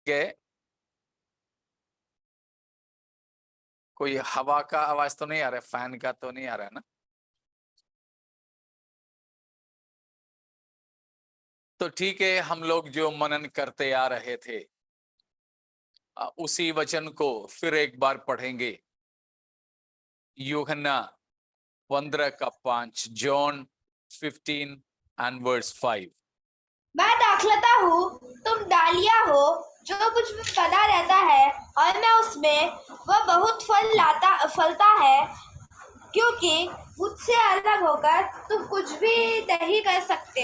गए। कोई हवा का आवाज तो नहीं आ रहा है, फैन का तो नहीं आ रहा है ना? तो ठीक है, हम लोग जो मनन करते आ रहे थे उसी वचन को फिर एक बार पढ़ेंगे। यूहन्ना 15 का 5, जॉन 15 and verse 5। मैं दाखलता हूँ, तुम डालियाँ हो। जो कुछ भी बना रहता है और मैं उसमें, वह बहुत फलता है, क्योंकि मुझसे अलग होकर तुम कुछ भी नहीं कर सकते।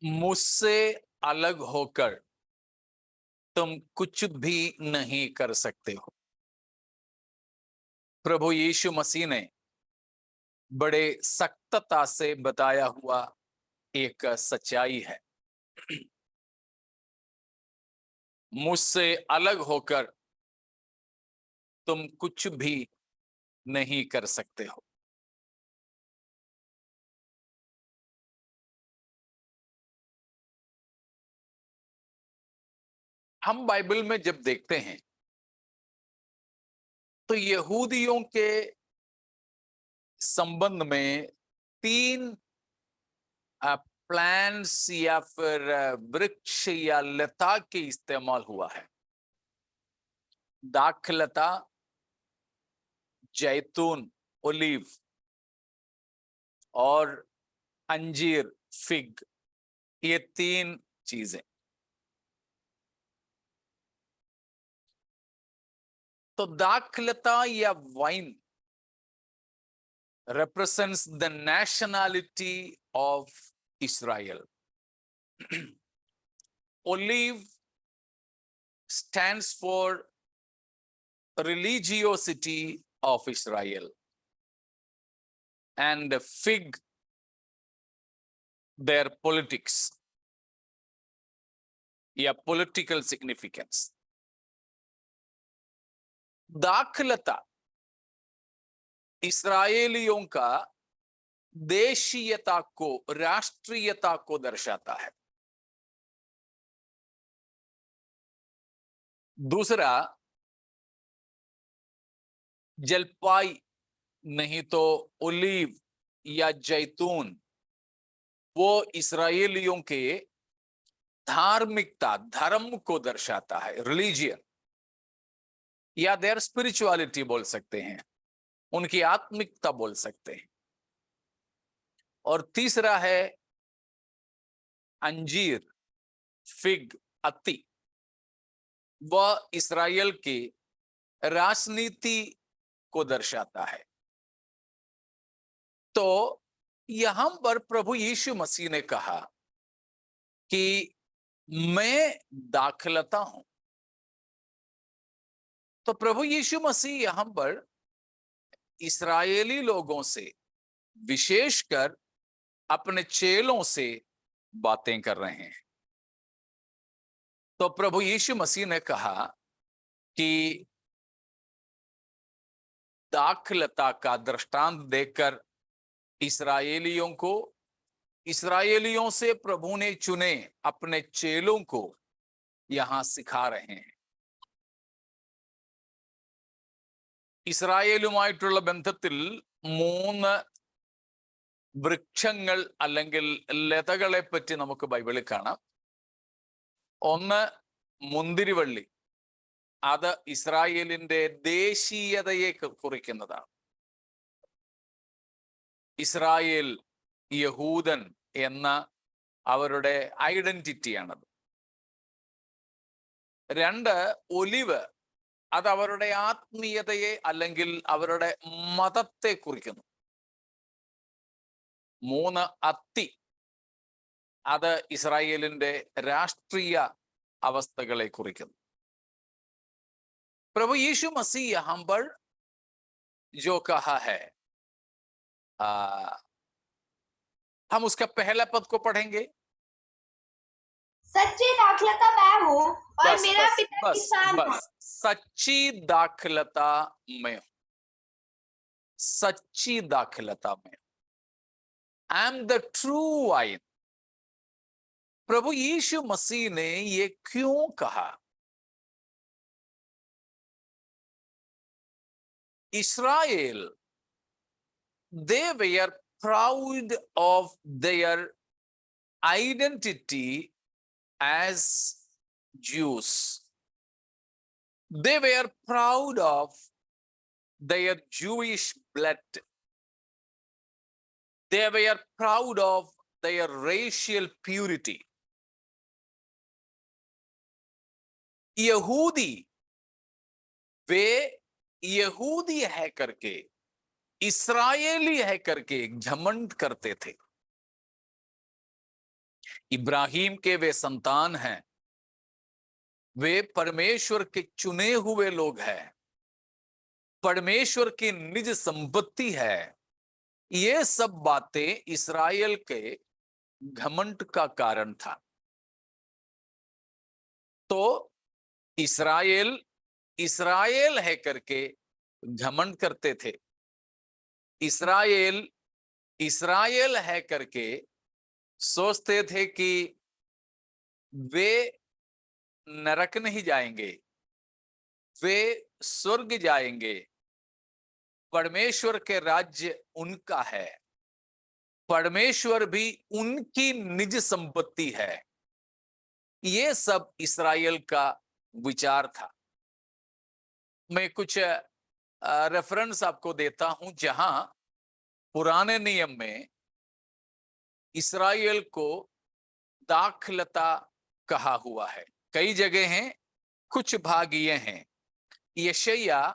मुझसे अलग होकर तुम कुछ भी नहीं कर सकते हो। प्रभु यीशु मसीह ने बड़े सख्तता से बताया हुआ एक सच्चाई है। मुझसे अलग होकर तुम कुछ भी नहीं कर सकते हो। हम बाइबल में जब देखते हैं तो यहूदियों के संबंध में 3 प्लांट्स या फिर वृक्ष या लता के इस्तेमाल हुआ है। दाखलता, जैतून, ओलिव और अंजीर, फिग, ये 3 चीजें। तो दाखलता या wine represents the nationality of Israel. Olive stands for religiosity of Israel, and fig their politics, या political significance. दाखलता इस्राएलियों का देशीयता को, राष्ट्रीयता को दर्शाता है। दूसरा, जलपाई नहीं तो ओलिव या जैतून, वो इस्राएलियों के धार्मिकता, धर्म को दर्शाता है, रिलीजियन या देयर स्पिरिचुअलिटी बोल सकते हैं, उनकी आत्मिकता बोल सकते हैं। और तीसरा है अंजीर, फिग, अत्ती, वह इस्राएल की राजनीति को दर्शाता है। तो यहां पर प्रभु यीशु मसीह ने कहा कि मैं दाखलता हूं। तो प्रभु यीशु मसीह यहां पर इस्राएली लोगों से, विशेषकर अपने चेलों से बातें कर रहे हैं। तो प्रभु यीशु मसीह ने कहा कि दाखलता का दृष्टांत देकर इस्राएलियों से प्रभु ने चुने अपने चेलों को यहां सिखा रहे हैं। ഇസ്രായേലുമായിട്ടുള്ള ബന്ധത്തിൽ 3 വൃക്ഷങ്ങൾ അല്ലെങ്കിൽ ലതകളെ പറ്റി നമുക്ക് ബൈബിളിൽ കാണാം. ഒന്ന് മുന്തിരിവള്ളി, അത് ഇസ്രായേലിന്റെ ദേശീയതയെ കുറിക്കുന്നതാണ്. ഇസ്രായേൽ, യഹൂദൻ എന്ന അവരുടെ ഐഡന്റിറ്റിയാണത്. 2 ഒലിവ്, അത് അവരുടെ ആത്മീയതയെ അല്ലെങ്കിൽ അവരുടെ മതത്തെ കുറിക്കുന്നു. 3 അത്തി, അത് ഇസ്രായേലിന്റെ രാഷ്ട്രീയ അവസ്ഥകളെ കുറിക്കുന്നു. प्रभु यीशु मसीह यहां पर जो कहा है, हम उसका पहला पद को पढ़ेंगे। सच्ची दाखलता मैं हूँ और बस मेरा बस पिता बस किसान है। बस, सच्ची दाखलता में, सच्ची दाखलता में, I am the true vine, प्रभु यीशु मसीह ने ये क्यों कहा? इस्राएल, they were proud of their identity as Jews. They were proud of their Jewish blood. They were proud of their racial purity. यहूदी, वे यहूदी है करके, इस्राएली है करके घमंड करते थे। इब्राहिम के वे संतान हैं, वे परमेश्वर के चुने हुए लोग हैं, परमेश्वर की निज संपत्ति है। ये सब बातें इस्राएल के घमंड का कारण था। तो इस्राएल इस्राएल है करके घमंड करते थे। इस्राएल इस्राएल है करके सोचते थे कि वे नरक नहीं जाएंगे, वे स्वर्ग जाएंगे, परमेश्वर के राज्य उनका है, परमेश्वर भी उनकी निज संपत्ति है। ये सब इस्राएल का विचार था। मैं कुछ रेफरेंस आपको देता हूं जहां पुराने नियम में इस्राएल को दाखलता कहा हुआ है। कई जगह हैं, कुछ भाग ये हैं। यशायाह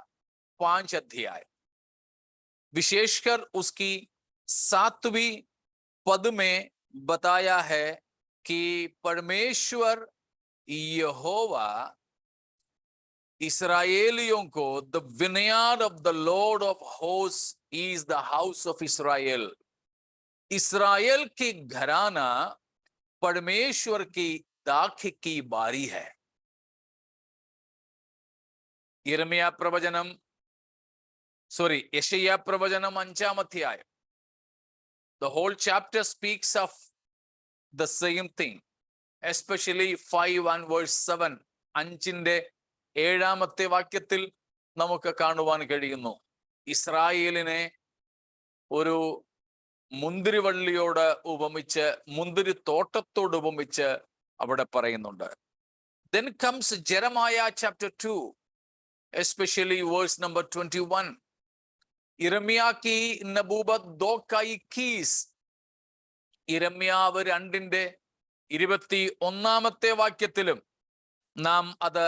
5 अध्याय, विशेषकर उसकी 7वीं पद में बताया है कि परमेश्वर यहोवा इसराइलियों को, the vineyard of the Lord of host is the house of Israel. Israel की घराना परमेश्वर की दाख की बारी है। यिर्मयाह प्रवचनम यशायाह प्रवचनम 5 अध्याय, the whole chapter speaks of the same thing, especially 5 and verse 7. 5ന്റെ 7ാമത്തെ വാക്യത്തിൽ നമുക്ക് കാണുവാൻ കഴിയുന്നു, ഇസ്രായേലിനെ ഒരു മുന്തിരിവള്ളിയോട് ഉപമിച്ച്, മുന്തിരിത്തോട്ടത്തോട് ഉപമിച്ച് അവിടെ പറയുന്നുണ്ട്. Then comes Jeremiah chapter 2, especially verse number 21. यिर्मयाह की नबूबत 2 का 21, യിരെമ്യാവ് 2ന്റെ 21ാമത്തെ വാക്യത്തിലും നാം അത്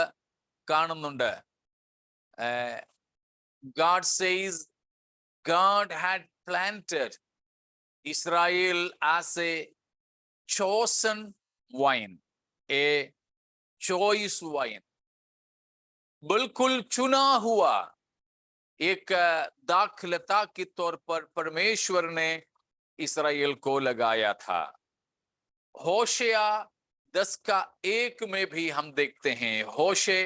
കാണുന്നുണ്ട്. God says God had planted Israel as a chosen wine, a choice wine. बिल्कुल चुना हुआ एक दाखलता के तौर पर परमेश्वर ने इस्राएल को लगाया था। होशेया 10 का 1 में भी हम देखते हैं, होशे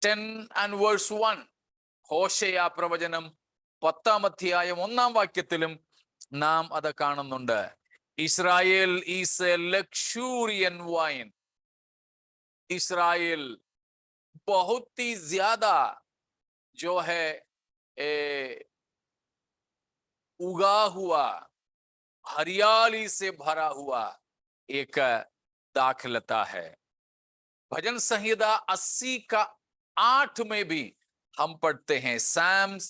10 and verse 1, ഹോശേയ പ്രവചനം 10ാം അധ്യായം 1ാം വാക്യത്തിലും നാം അത് കാണുന്നുണ്ട്. Israel is a luxuriant vine. Israel बहुत ही ज्यादा जो है उगा हुआ, हरियाली से भरा हुआ एक दाखलता है। भजन संहिता 80 का 8 में भी हम पढ़ते हैं, Psalms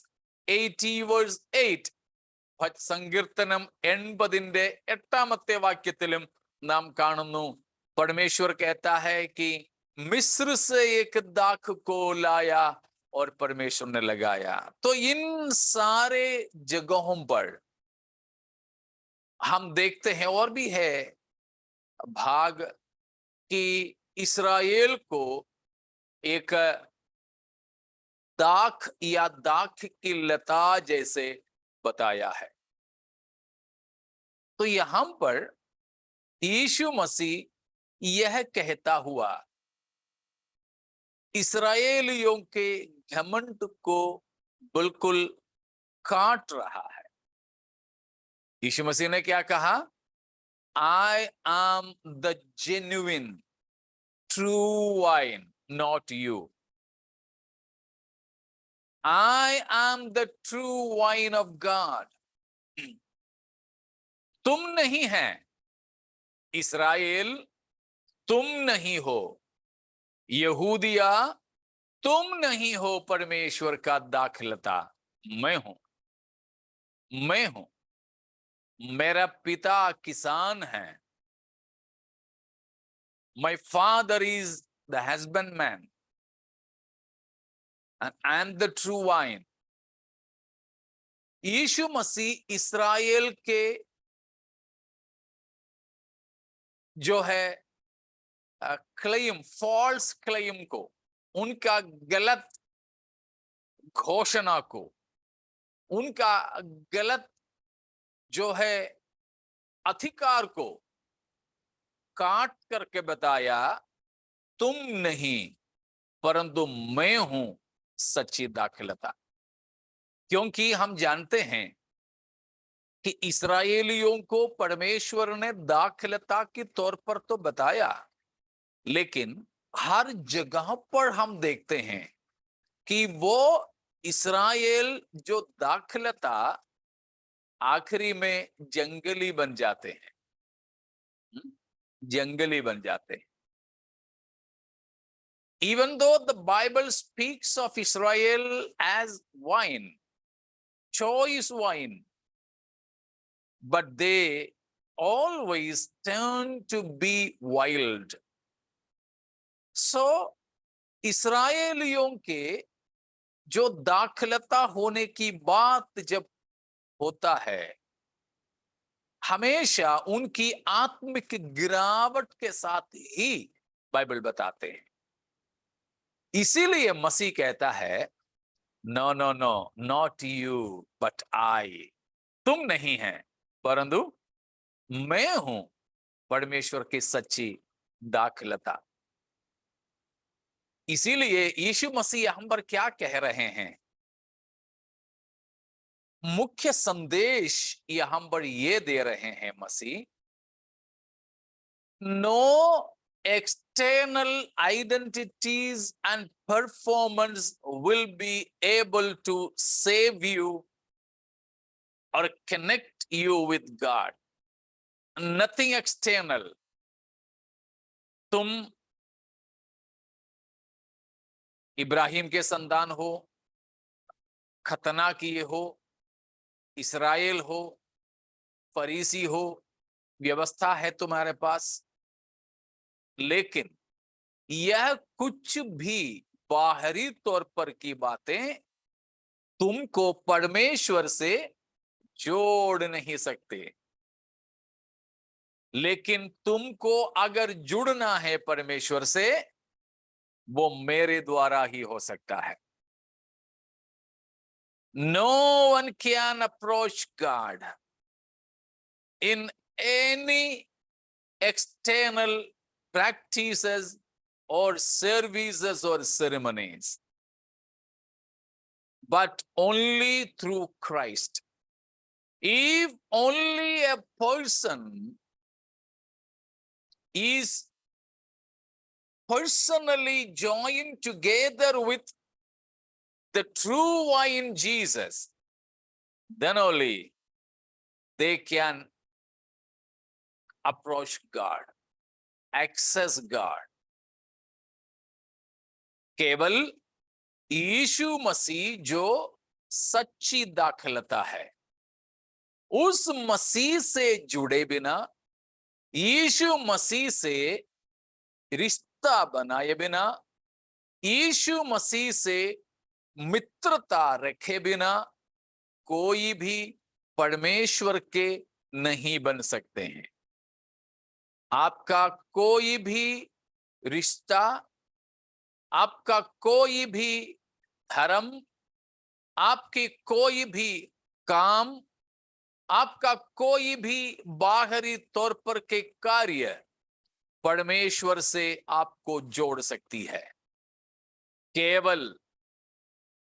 80 verse 8, സങ്കീർത്തനം 80ന്റെ 8ാമത്തെ വാക്യത്തിലും നാം കാണുന്നു, परमेश्वर कहता है कि मिस्र से एक दाख को लाया और परमेश्वर ने लगाया। तो इन सारे जगहों पर हम देखते हैं, और भी है भाग, कि इस्राएल को एक दाख या दाख की लता जैसे बताया है। तो यहां पर यीशु मसीह यह कहता हुआ इस्राएलियों के घमंड को बिल्कुल काट रहा है। यीशु मसीह ने क्या कहा? I am the genuine, true wine, not you. I am the true wine of God. तुम नहीं है इस्राएल, तुम नहीं हो यहूदिया, तुम नहीं हो परमेश्वर का दाखलता, मैं हूं। मैं हूं। मेरा पिता किसान है। My father is the husbandman and I am the true wine. यीशु मसीह इस्राएल के जो है क्लेम, फॉल्स क्लेम को, उनका गलत घोषणा को, उनका गलत जो है अधिकार को काट करके बताया, तुम नहीं परंतु मैं हूं सच्ची दाखलता। क्योंकि हम जानते हैं कि इस्राएलियों को परमेश्वर ने दाखलता के तौर पर तो बताया, लेकिन हर जगह पर हम देखते हैं कि वो इस्राएल जो दाखलता आखिरी में जंगली बन जाते हैं। जंगली बन जाते हैं। Even though the Bible speaks of Israel as wine, choice wine, but they always turn to be wild. So इस्राएलियों के जो दाखलता होने की बात जब होता है, हमेशा उनकी आत्मिक गिरावट के साथ ही बाइबल बताते हैं। इसीलिए मसीह कहता है, no no no, not you but I. तुम नहीं है परंतु मैं हूं परमेश्वर की सच्ची दाखलता। इसीलिए यीशु मसीह हम पर क्या कह रहे हैं? मुख्य संदेश यहां पर ये दे रहे हैं मसीह, no external identities and performance will be able to save you or connect you with God. Nothing external. तुम इब्राहिम के संतान हो, खतना किए हो, इस्राएल हो, फरीसी हो, व्यवस्था है तुम्हारे पास, लेकिन यह कुछ भी बाहरी तौर पर की बातें तुमको परमेश्वर से जोड़ नहीं सकते। लेकिन तुमको अगर जुड़ना है परमेश्वर से, वो मेरे द्वारा ही हो सकता है। No one can approach God in any external practices or services or ceremonies, but only through Christ. If only a person is personally joined together with the true wine Jesus, then only they can approach God, access God. केवल यीशु मसीह जो सच्ची दाखलता है, उस मसीह से जुड़े बिना, यीशु मसीह से रिश्ता बनाए बिना, यीशु मसीह से मित्रता रखे बिना कोई भी परमेश्वर के नहीं बन सकते हैं। आपका कोई भी रिश्ता, आपका कोई भी धर्म, आपकी कोई भी काम, आपका कोई भी बाहरी तौर पर के कार्य परमेश्वर से आपको जोड़ सकती है। केवल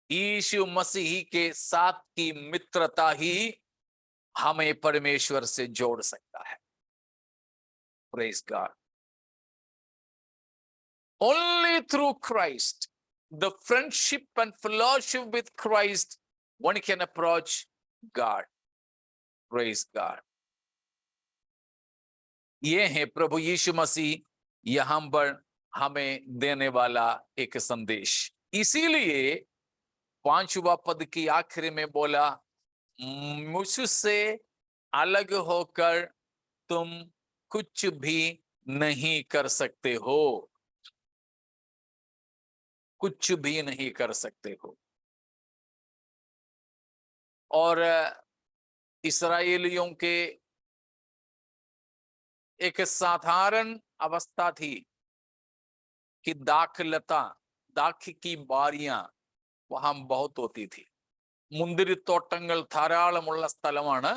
यीशु मसीह के साथ की मित्रता ही हमें परमेश्वर से जोड़ सकता है। Praise God. Only through Christ, the friendship and fellowship with Christ, one can approach God. Praise God. ये है प्रभु यीशु मसीह यहां पर हमें देने वाला एक संदेश। इसीलिए 5वां पद की आखिरी में बोला, मुझसे अलग होकर तुम कुछ भी नहीं कर सकते हो, कुछ भी नहीं कर सकते हो। और इस्राएलियों के एक साधारण अवस्था थी कि दाख की बारियां वहां बहुत होती थी। മുന്തിരിത്തോട്ടങ്ങൾ ധാരാളമുള്ള സ്ഥലമാണ്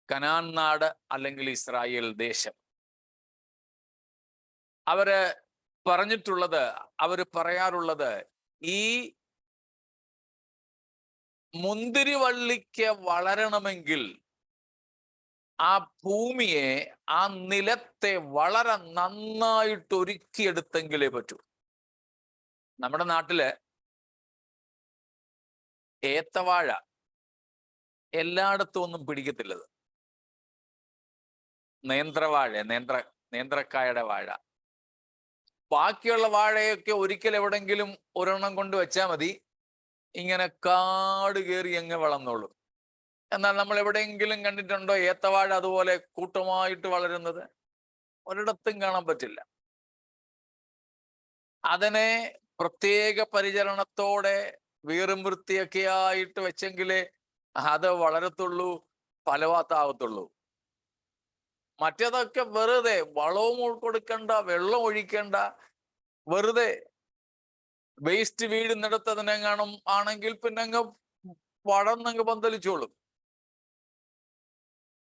കനാൻ നാട് അല്ലെങ്കിൽ ഇസ്രായേൽ ദേശം. അവര് പറയാറുള്ളത്, ഈ മുന്തിരിവള്ളിക്ക് വളരണമെങ്കിൽ ആ ഭൂമിയെ, ആ നിലത്തെ വളരെ നന്നായിട്ട് ഒരുക്കിയെടുത്തെങ്കിലേ പറ്റൂ. നമ്മുടെ നാട്ടില് ഏത്തവാഴ എല്ലായിടത്തും ഒന്നും പിടിക്കത്തില്ലത്. നേന്ത്രക്കായുടെ വാഴ, ബാക്കിയുള്ള വാഴയൊക്കെ ഒരിക്കൽ എവിടെങ്കിലും ഒരെണ്ണം കൊണ്ട് വെച്ചാൽ മതി, ഇങ്ങനെ കാട് കയറി അങ്ങ് വളർന്നോളും. എന്നാൽ നമ്മൾ എവിടെയെങ്കിലും കണ്ടിട്ടുണ്ടോ ഏത്തവാഴ അതുപോലെ കൂട്ടമായിട്ട് വളരുന്നത്? ഒരിടത്തും കാണാൻ പറ്റില്ല. അതിനെ പ്രത്യേക പരിചരണത്തോടെ വീറും വൃത്തിയൊക്കെ ആയിട്ട് വെച്ചെങ്കിലേ അത് വളരത്തുള്ളൂ, ഫലവത്താവത്തുള്ളൂ. മറ്റേതൊക്കെ വെറുതെ വളവും കൊടുക്കണ്ട, വെള്ളം ഒഴിക്കണ്ട, വെറുതെ വേസ്റ്റ് വീഴുന്നിടത്ത് അതിനെങ്ങാനും ആണെങ്കിൽ പിന്നെ അങ്ങ് വളർന്നങ്ങ് പന്തലിച്ചോളും.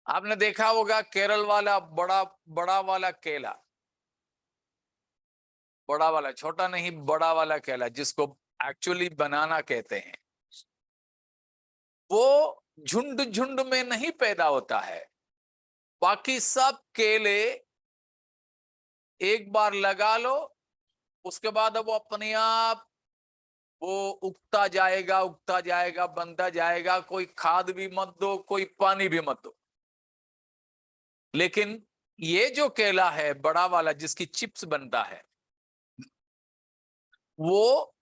आपने देखा होगा केरल वाला बड़ा वाला केला, बड़ा वाला, छोटा नहीं, बड़ा वाला केला, जिसको एक्चुअली बनाना कहते हैं, वो झुंड झुंड में नहीं पैदा होता है। बाकी सब केले एक बार लगा लो, उसके बाद वो अपने आप वो उगता जाएगा, बनता जाएगा। कोई खाद भी मत दो, कोई पानी भी मत दो। लेकिन ये जो केला है बड़ा वाला, जिसकी चिप्स बनता है, वो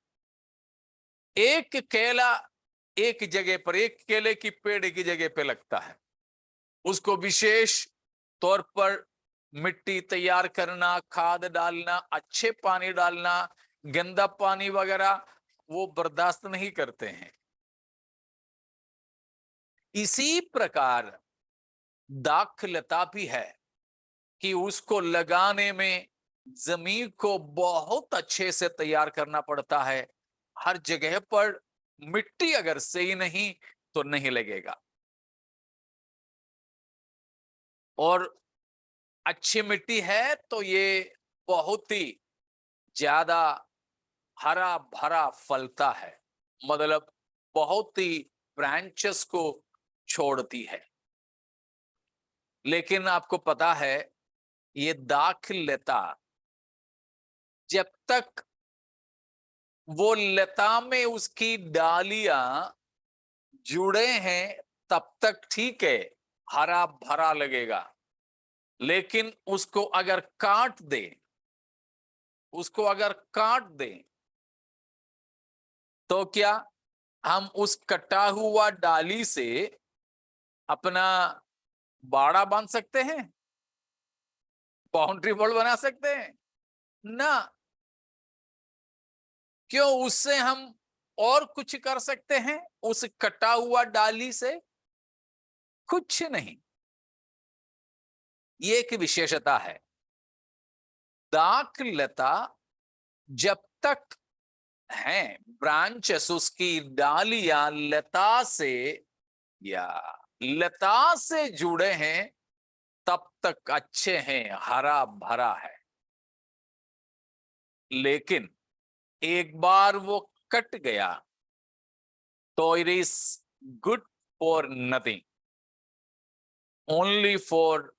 एक केला एक जगह पर, एक केले की पेड़ की जगह पे लगता है। उसको विशेष तौर पर मिट्टी तैयार करना, खाद डालना, अच्छे पानी डालना, गंदा पानी वगैरह वो बर्दाश्त नहीं करते हैं। इसी प्रकार दाखलता भी है कि उसको लगाने में जमीन को बहुत अच्छे से तैयार करना पड़ता है। हर जगह पर मिट्टी अगर सही नहीं तो नहीं लगेगा। और अच्छी मिट्टी है तो ये बहुत ही ज्यादा हरा भरा फलता है, मतलब बहुत ही ब्रांचेस को छोड़ती है। लेकिन आपको पता है ये दाखलता, जब तक वो लता में उसकी डालियां जुड़े हैं तब तक ठीक है, हरा भरा लगेगा। लेकिन उसको अगर काट दे तो क्या हम उस कटा हुआ डाली से अपना बाड़ा बांध सकते हैं, बाउंड्री वॉल बना सकते हैं? ना। क्यों? उससे हम और कुछ कर सकते हैं उस कटा हुआ डाली से? कुछ नहीं। ये एक विशेषता है। दाखलता जब तक है, ब्रांचेस, उसकी डालियां लता से जुड़े हैं, तब तक अच्छे हैं, हरा भरा है। लेकिन एक बार वो कट गया तो it is good for nothing, only for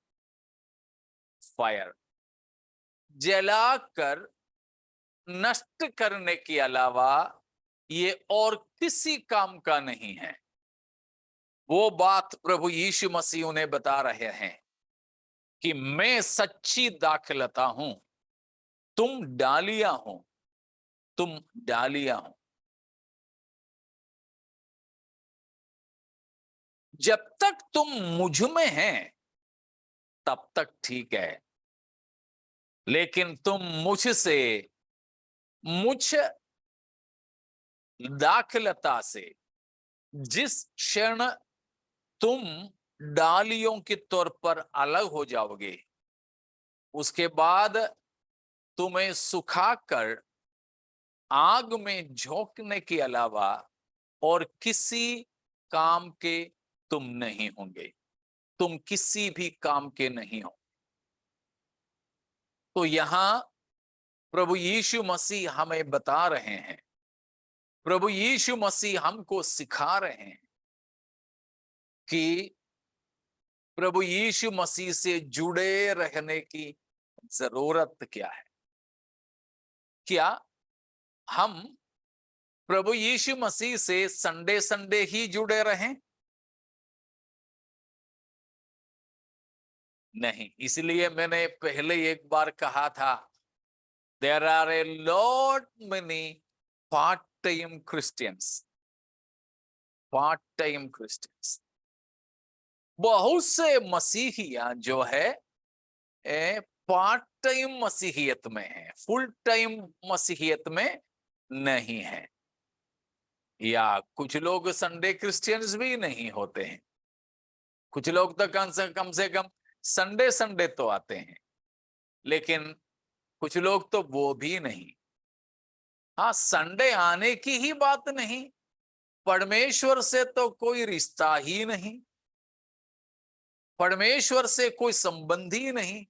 fire, जलाकर नष्ट करने के अलावा ये और किसी काम का नहीं है। वो बात प्रभु यीशु मसीह उन्हें बता रहे हैं कि मैं सच्ची दाखलता हूं, तुम डालियां हो, तुम डालियां हो। जब तक तुम मुझ में हैं तब तक ठीक है, लेकिन तुम मुझसे, मुझ दाखलता से जिस क्षण तुम डालियों के तौर पर अलग हो जाओगे, उसके बाद तुम्हें सुखाकर आग में झोंकने के अलावा और किसी काम के तुम नहीं होंगे। तुम किसी भी काम के नहीं हो। तो यहां प्रभु यीशु मसीह हमें बता रहे हैं, प्रभु यीशु मसीह हमको सिखा रहे हैं कि प्रभु यीशु मसीह से जुड़े रहने की जरूरत क्या है। क्या हम प्रभु यीशु मसीह से संडे संडे ही जुड़े रहें? नहीं। इसलिए मैंने पहले एक बार कहा था, there are a lot many part time Christians, part time Christians. बहुत से मसीहियां जो है पार्ट टाइम मसीहियत में है, फुल टाइम मसीहियत में नहीं है। या कुछ लोग संडे क्रिश्चियंस भी नहीं होते हैं। कुछ लोग तो कम से कम संडे संडे तो आते हैं, लेकिन कुछ लोग तो वो भी नहीं। हाँ, संडे आने की ही बात नहीं, परमेश्वर से तो कोई रिश्ता ही नहीं, परमेश्वर से कोई संबंध ही नहीं।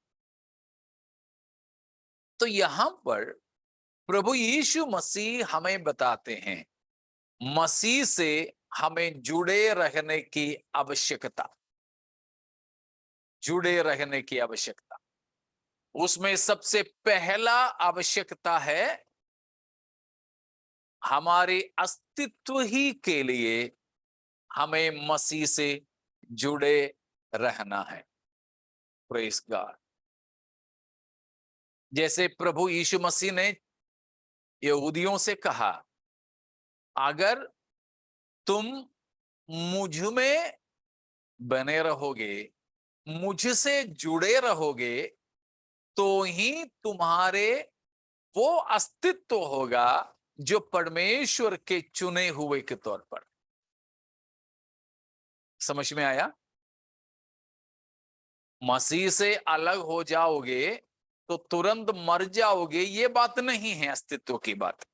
तो यहां पर प्रभु यीशु मसीह हमें बताते हैं, मसीह से हमें जुड़े रहने की आवश्यकता, जुड़े रहने की आवश्यकता। उसमें सबसे पहला आवश्यकता है, हमारे अस्तित्व ही के लिए हमें मसीह से जुड़े रहना है। Praise God. जैसे प्रभु यीशु मसीह ने यहूदियों से कहा, अगर तुम मुझ में बने रहोगे, मुझसे जुड़े रहोगे, तो ही तुम्हारे वो अस्तित्व होगा जो परमेश्वर के चुने हुए के तौर पर। समझ में आया? मसीह से अलग हो जाओगे तो तुरंत मर जाओगे, ये बात नहीं है अस्तित्व की बात।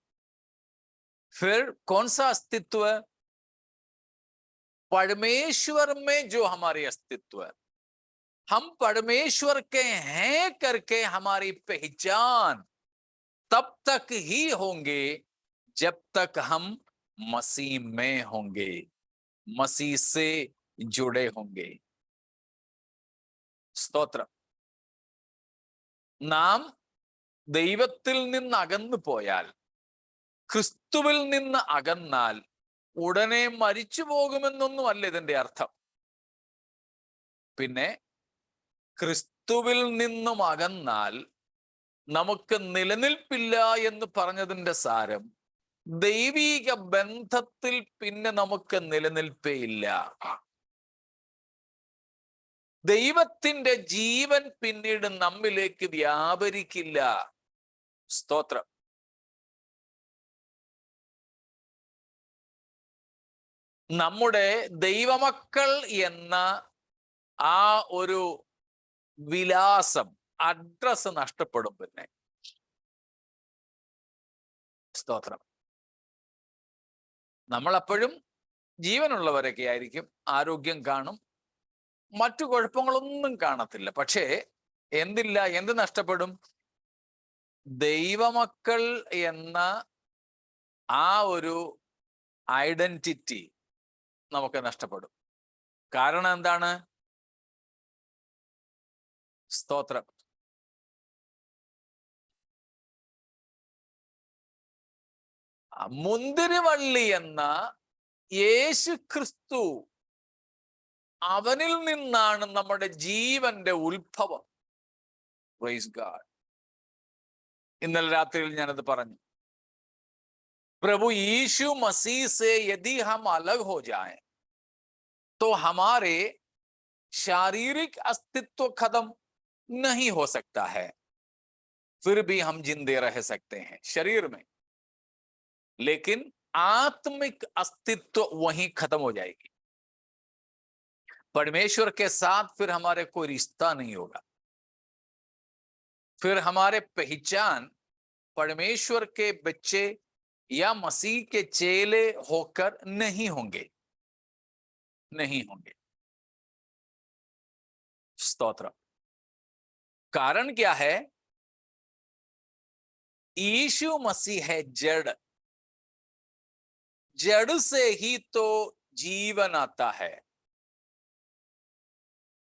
फिर कौन सा अस्तित्व है? परमेश्वर में जो हमारे अस्तित्व है, हम परमेश्वर के हैं करके हमारी पहचान तब तक ही होंगे जब तक हम मसीह में होंगे, मसीह से जुड़े होंगे। സ്തോത്രം. നാം ദൈവത്തിൽ നിന്ന് അകന്നു പോയാൽ, ക്രിസ്തുവിൽ നിന്ന് അകന്നാൽ ഉടനെ മരിച്ചു പോകുമെന്നൊന്നും അല്ല ഇതിന്റെ അർത്ഥം. പിന്നെ ക്രിസ്തുവിൽ നിന്നും അകന്നാൽ നമുക്ക് നിലനിൽപ്പില്ല എന്ന് പറഞ്ഞതിന്റെ സാരം, ദൈവീക ബന്ധത്തിൽ പിന്നെ നമുക്ക് നിലനിൽപ്പേ ഇല്ല. ദൈവത്തിന്റെ ജീവൻ പിന്നീട് നമ്മിലേക്ക് വ്യാപരിക്കില്ല. സ്തോത്രം. നമ്മുടെ ദൈവമക്കൾ എന്ന ആ ഒരു വിലാസം, അഡ്രസ് നഷ്ടപ്പെടും പിന്നെ. സ്തോത്രം. നമ്മൾ അപ്പോഴും ജീവനുള്ളവരൊക്കെ ആയിരിക്കും, ആരോഗ്യം കാണും, മറ്റു കുഴപ്പങ്ങളൊന്നും കാണത്തില്ല. പക്ഷേ എന്ത് നഷ്ടപ്പെടും? ദൈവമക്കൾ എന്ന ആ ഒരു ഐഡന്റിറ്റി നമുക്ക് നഷ്ടപ്പെടും. കാരണം എന്താണ്? സ്തോത്രം. മുന്തിരിവള്ളി എന്ന യേശു ക്രിസ്തു, അവനിൽ നിന്നാണ് നമ്മുടെ ജീവന്റെ ഉത്ഭവം. Praise God. ഇന്നലെ രാത്രിയിൽ ഞാനത് പറഞ്ഞു. प्रभु यीशु मसीह से यदि हम अलग हो जाएं तो हमारे शारीरिक अस्तित्व खत्म नहीं हो सकता है, फिर भी हम जिंदे रह सकते हैं शरीर में, लेकिन आत्मिक अस्तित्व वहीं खत्म हो जाएगी. परमेश्वर के साथ फिर हमारे कोई रिश्ता नहीं होगा, फिर हमारे पहचान परमेश्वर के बच्चे या मसीह के चेले होकर नहीं होंगे. स्तोत्र. कारण क्या है? यीशु मसीह है जड़. जड़ से ही तो जीवन आता है.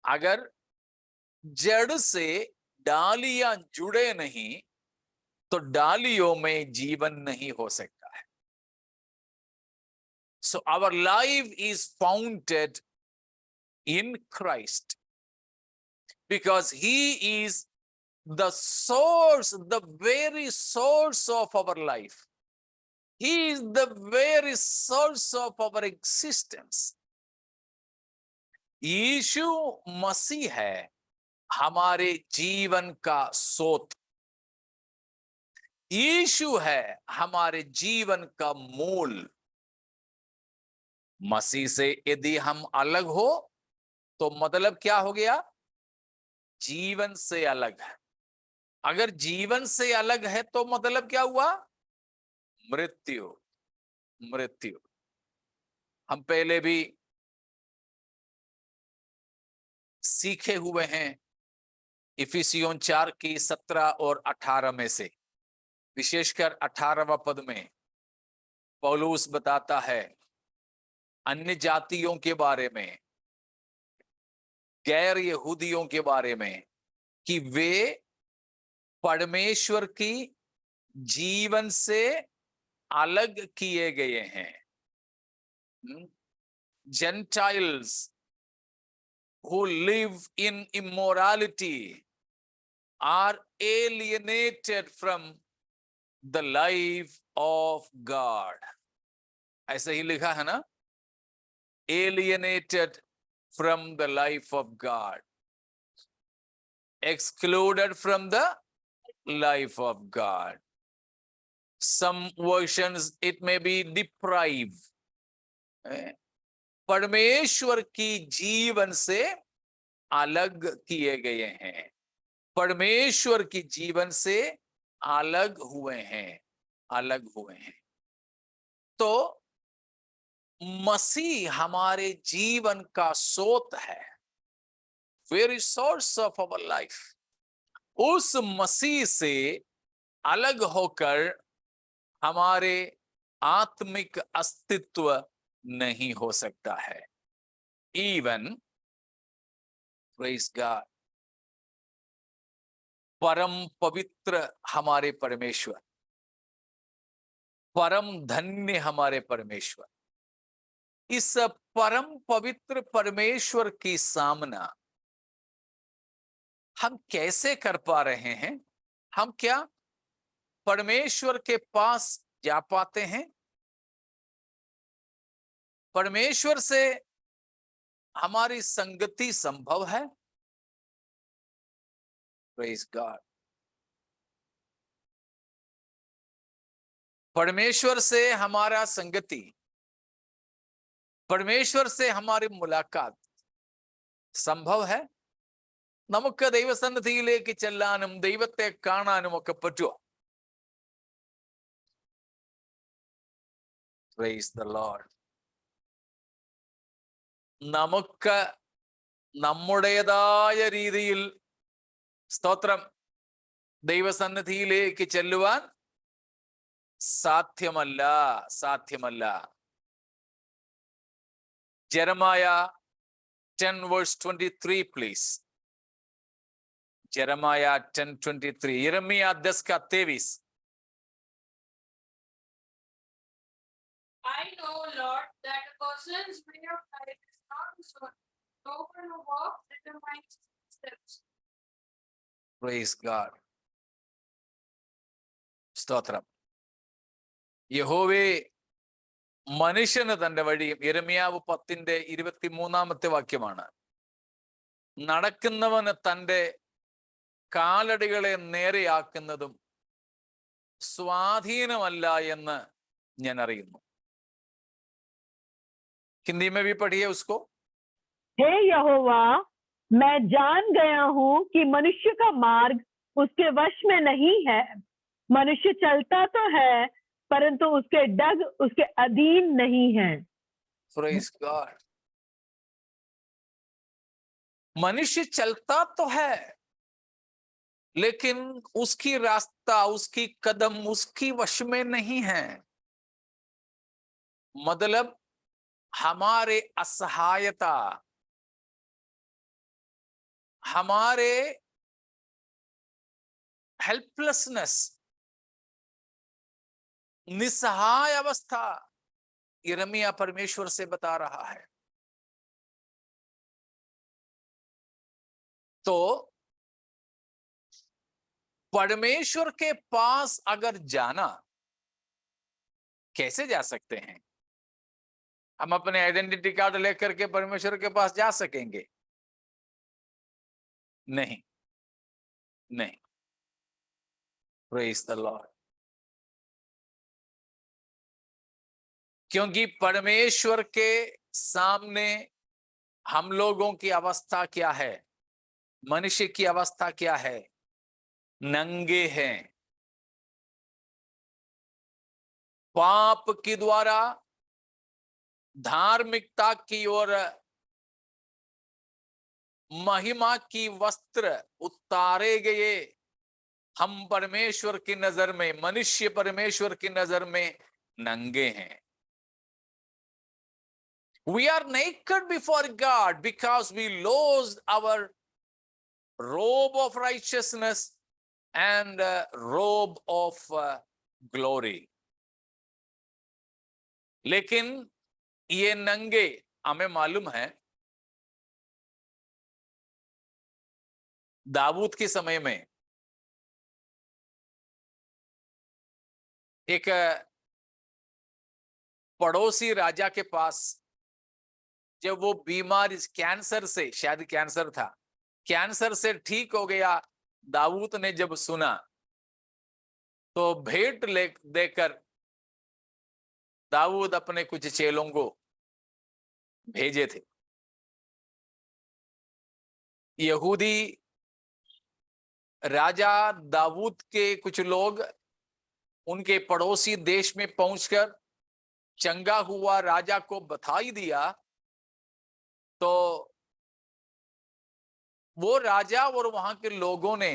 अगर जड़ से डालियां जुड़े नहीं तो डालियों में जीवन नहीं हो सकता है. So our life is founded in Christ because he is the source, the very source of our life. He is the very source of our existence. यीशु मसीह है हमारे जीवन का स्रोत. यीशु है हमारे जीवन का मूल. मसीह से यदि हम अलग हो तो मतलब क्या हो गया? जीवन से अलग है. अगर जीवन से अलग है तो मतलब क्या हुआ? मृत्यु. हम पहले भी सीखे हुए हैं इफिसियों 4 की 17 और 18 में से, विशेषकर 18वां पद में पौलुस बताता है अन्य जातियों के बारे में, गैर यहूदियों के बारे में, कि वे परमेश्वर की जीवन से अलग किए गए हैं. Gentiles who live in immorality are alienated from the life of God. ऐसा ही लिखा है ना? Alienated from the life of God, excluded from the life of God. Some versions it may be deprived. परमेश्वर की जीवन से अलग किए गए हैं, परमेश्वर की जीवन से अलग हुए हैं. तो मसीह हमारे जीवन का स्रोत है, very source of our life. उस मसीह से अलग होकर हमारे आत्मिक अस्तित्व नहीं हो सकता है. इवन प्रेज गॉड, परम पवित्र हमारे परमेश्वर, परम धन्य हमारे परमेश्वर, इस परम पवित्र परमेश्वर की सामना हम कैसे कर पा रहे हैं? हम क्या परमेश्वर के पास जा पाते हैं? परमेश्वर से हमारी संगति संभव है? Praise God. परमेश्वर से हमारा संगति, परमेश्वर से हमारी मुलाकात സംഭവ है? നമുക്ക് ദൈവസന്നിധിയിലേക്ക് ചെല്ലാനും ദൈവത്തെ കാണാനും ഒക്കെ പറ്റുമോ? Praise the Lord. നമുക്ക് നമ്മുടേതായ രീതിയിൽ സ്തോത്രം ദൈവസന്നിധിയിലേക്ക് ചെല്ലുവാൻ സാധ്യമല്ല. Jeremiah 10 verse 23 please. Jeremiah 10:23. Jeremiah 10 का 23. know, Lord, that a person's way of life is not his own. No one who walks determines his steps. Praise God. സ്തോത്രം. യഹോവേ മനുഷ്യന് തന്റെ വഴിയും, യിരെമ്യാവ് 10:23 വാക്യമാണ്. നടക്കുന്നവന് തന്റെ കാലടികളെ നേരെയാക്കുന്നതും സ്വാധീനമല്ല എന്ന് ഞാൻ അറിയുന്നു. हिंदी में भी पढ़िए उसको. हे यहोवा, मैं जान गया हूं कि मनुष्य का मार्ग उसके वश में नहीं है. मनुष्य चलता तो है परंतु उसके डग उसके अधीन नहीं है. Praise God. मनुष्य चलता तो है लेकिन उसकी रास्ता, उसकी कदम उसकी वश में नहीं है. मतलब हमारे असहायता, हमारे हेल्पलेसनेस, निस्सहाय अवस्था यिर्मयाह परमेश्वर से बता रहा है. तो परमेश्वर के पास अगर जाना, कैसे जा सकते हैं? हम अपने आइडेंटिटी कार्ड लेकर के परमेश्वर के पास जा सकेंगे? नहीं, नहीं. Praise the Lord. क्योंकि परमेश्वर के सामने हम लोगों की अवस्था क्या है? मनुष्य की अवस्था क्या है? नंगे हैं. पाप के द्वारा धार्मिकता की ओर महिमा की वस्त्र उतारे गए हम परमेश्वर की नजर में, मनुष्य परमेश्वर की नजर में नंगे हैं. We are naked before God because we lost our robe of righteousness and robe of glory. लेकिन ये नंगे, हमें मालूम है दाऊद के समय में एक पड़ोसी राजा के पास जब वो बीमार, कैंसर से, शायद कैंसर था, कैंसर से ठीक हो गया, दाऊद ने जब सुना तो भेंट देकर दाऊद अपने कुछ चेलों को भेजे थे. यहूदी राजा दाऊद के कुछ लोग उनके पड़ोसी देश में पहुंचकर चंगा हुआ राजा को बधाई दिया, तो वो राजा और वहां के लोगों ने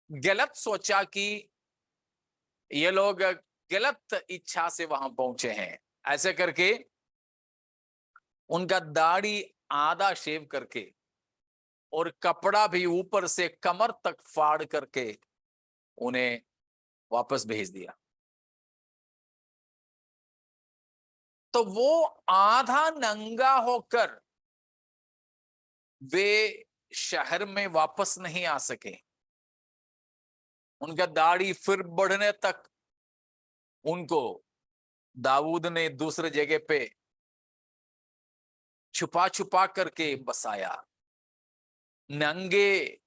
गलत सोचा कि ये लोग गलत इच्छा से वहां पहुंचे हैं. ऐसे करके उनका दाढ़ी आधा शेव करके और कपड़ा भी ऊपर से कमर तक फाड़ करके उन्हें वापस भेज दिया. तो वो आधा नंगा होकर वे शहर में वापस नहीं आ सके. उनका दाढ़ी फिर बढ़ने तक उनको दाऊद ने दूसरे जगह पे छुपा छुपा करके बसाया. नंगे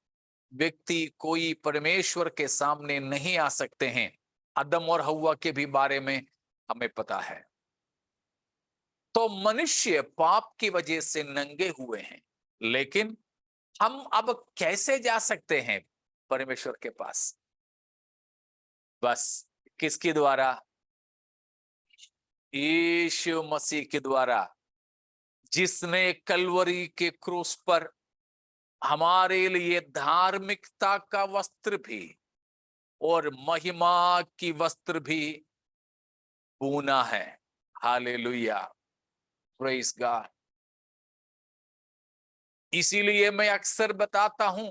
व्यक्ति कोई परमेश्वर के सामने नहीं आ सकते हैं. आदम और हव्वा के भी बारे में हमें पता है. तो मनुष्य पाप की वजह से नंगे हुए हैं, लेकिन हम अब कैसे जा सकते हैं परमेश्वर के पास? बस किसके द्वारा? यीशु मसीह के द्वारा, जिसने कलवरी के क्रूस पर हमारे लिए धार्मिकता का वस्त्र भी और महिमा की वस्त्र भी बुना है. Hallelujah, praise God. इसीलिए मैं अक्सर बताता हूं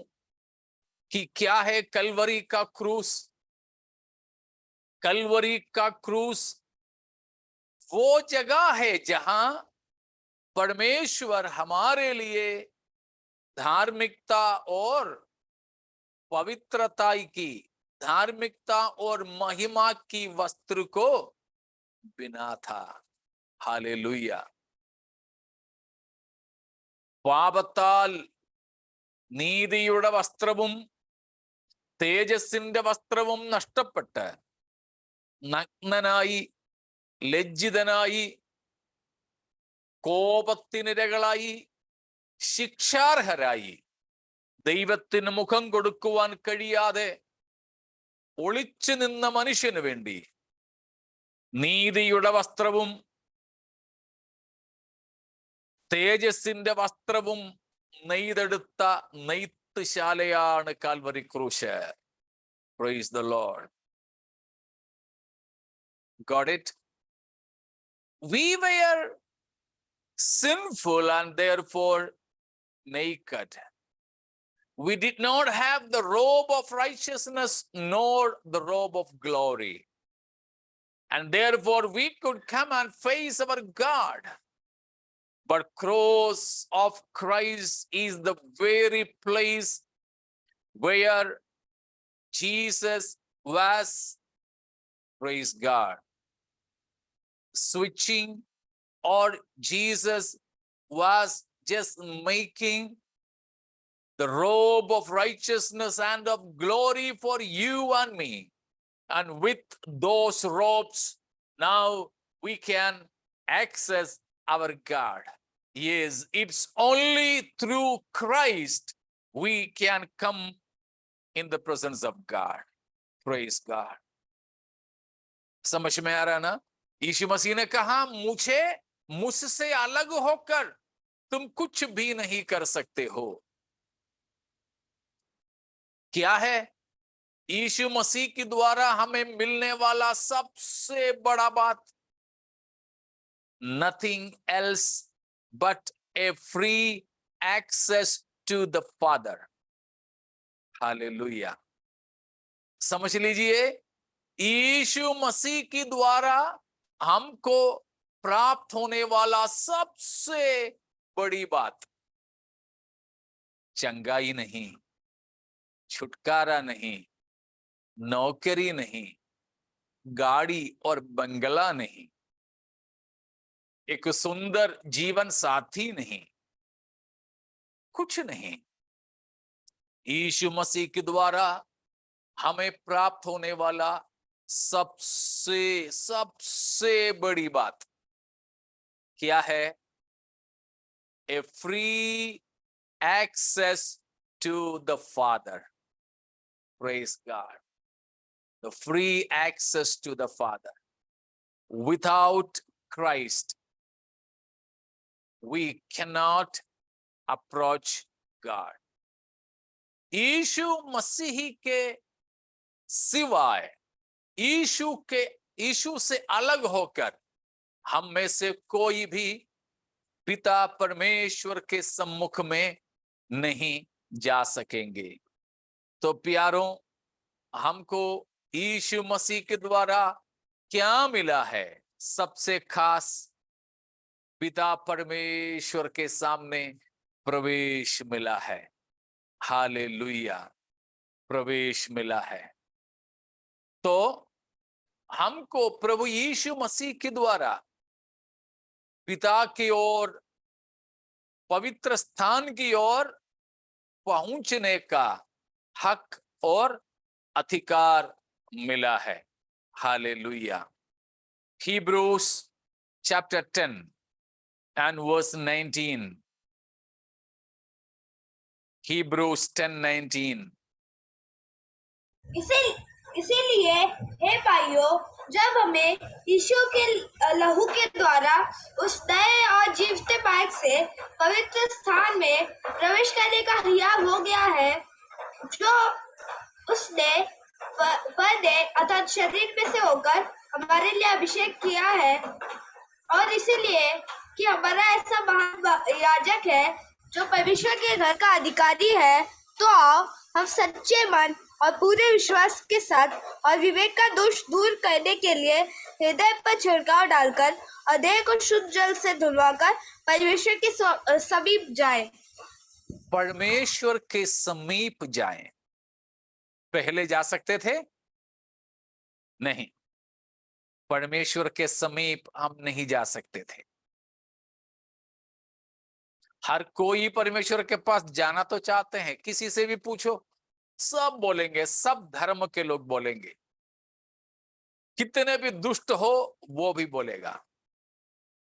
कि क्या है कलवरी का क्रूस. कलवरी का क्रूस वो जगह है जहां परमेश्वर हमारे लिए धार्मिकता और पवित्रता की, धार्मिकता और महिमा की वस्त्र को बिना था। हालेलुया। പാപത്താൽ നീതിയുടെ വസ്ത്രവും തേജസ്സിന്റെ വസ്ത്രവും നഷ്ടപ്പെട്ട് നഗ്നനായി, ലജ്ജിതനായി, കോപത്തിനിരകളായി, ശിക്ഷാർഹരായി, ദൈവത്തിന് മുഖം കൊടുക്കുവാൻ കഴിയാതെ ഒളിച്ചു നിന്ന മനുഷ്യന് വേണ്ടി നീതിയുടെ വസ്ത്രവും തേജസ്സിന്റെ വസ്ത്രവും നെയ്തെടുത്ത നെയ്ത്തുശാലയാണ് കാൽവരി ക്രൂശ്. Praise the Lord. Got it? We were sinful and therefore naked. We did not have the robe of righteousness nor the robe of glory. And therefore we could come and face our God. But cross of Christ is the very place where Jesus was, praise God, switching, or Jesus was just making the robe of righteousness and of glory for you and me. And with those robes, now we can access our God. Yes, it's only through Christ we can come in the presence of God. Praise God. समझ में आ रहा ना? यीशु मसीह ने कहा, मुझसे अलग होकर तुम कुछ भी नहीं कर सकते हो। क्या है? यीशु मसीह के द्वारा हमें मिलने वाला सबसे बड़ा बात, nothing else but a free access to the Father. Hallelujah. समझ लीजिए, यीशु मसीह के द्वारा हमको प्राप्त होने वाला सबसे बड़ी बात, चंगाई नहीं, छुटकारा नहीं, नौकरी नहीं, गाड़ी और बंगला नहीं, एक सुंदर जीवन साथी नहीं, कुछ नहीं। यीशु मसीह के द्वारा हमें प्राप्त होने वाला सबसे बड़ी बात क्या है? A free access to the father. Praise God. The free access to the Father. Without Christ, we cannot approach God. Yeshu मसीह के सिवाय, यीशु से अलग होकर हम में से कोई भी पिता परमेश्वर के सम्मुख में नहीं जा सकेंगे। तो प्यारों, हमको यीशु मसीह के द्वारा क्या मिला है? सबसे खास, पिता परमेश्वर के सामने प्रवेश मिला है। हालेलुया, प्रवेश मिला है। तो हमको प्रभु यीशु मसीह के द्वारा पिता की ओर, पवित्र स्थान की ओर पहुंचने का हक और अधिकार मिला है। Hallelujah. Hebrews chapter 10 and verse 19. Hebrews 10:19. इसीलिए हे भाइयों, जब हमें यीशु के लहू के द्वारा उस नए और जीवते मार्ग से पवित्र स्थान में प्रवेश करने का हियाव हो गया है, जो उसने बने अर्थात शरीर में से होकर हमारे लिए अभिषेक किया है, और इसीलिए कि हमारा ऐसा महान याजक है जो परमेश्वर के घर का अधिकारी है, तो आओ हम सच्चे मन और पूरे विश्वास के साथ और विवेक का दोष दूर करने के लिए हृदय पर छिड़काव डालकर और देह को शुद्ध जल से धुलवाकर परमेश्वर के समीप जाए। परमेश्वर के समीप जाएं। पहले जा सकते थे नहीं, परमेश्वर के समीप हम नहीं जा सकते थे। हर कोई परमेश्वर के पास जाना तो चाहते हैं, किसी से भी पूछो सब बोलेंगे, सब धर्म के लोग बोलेंगे, कितने भी दुष्ट हो वो भी बोलेगा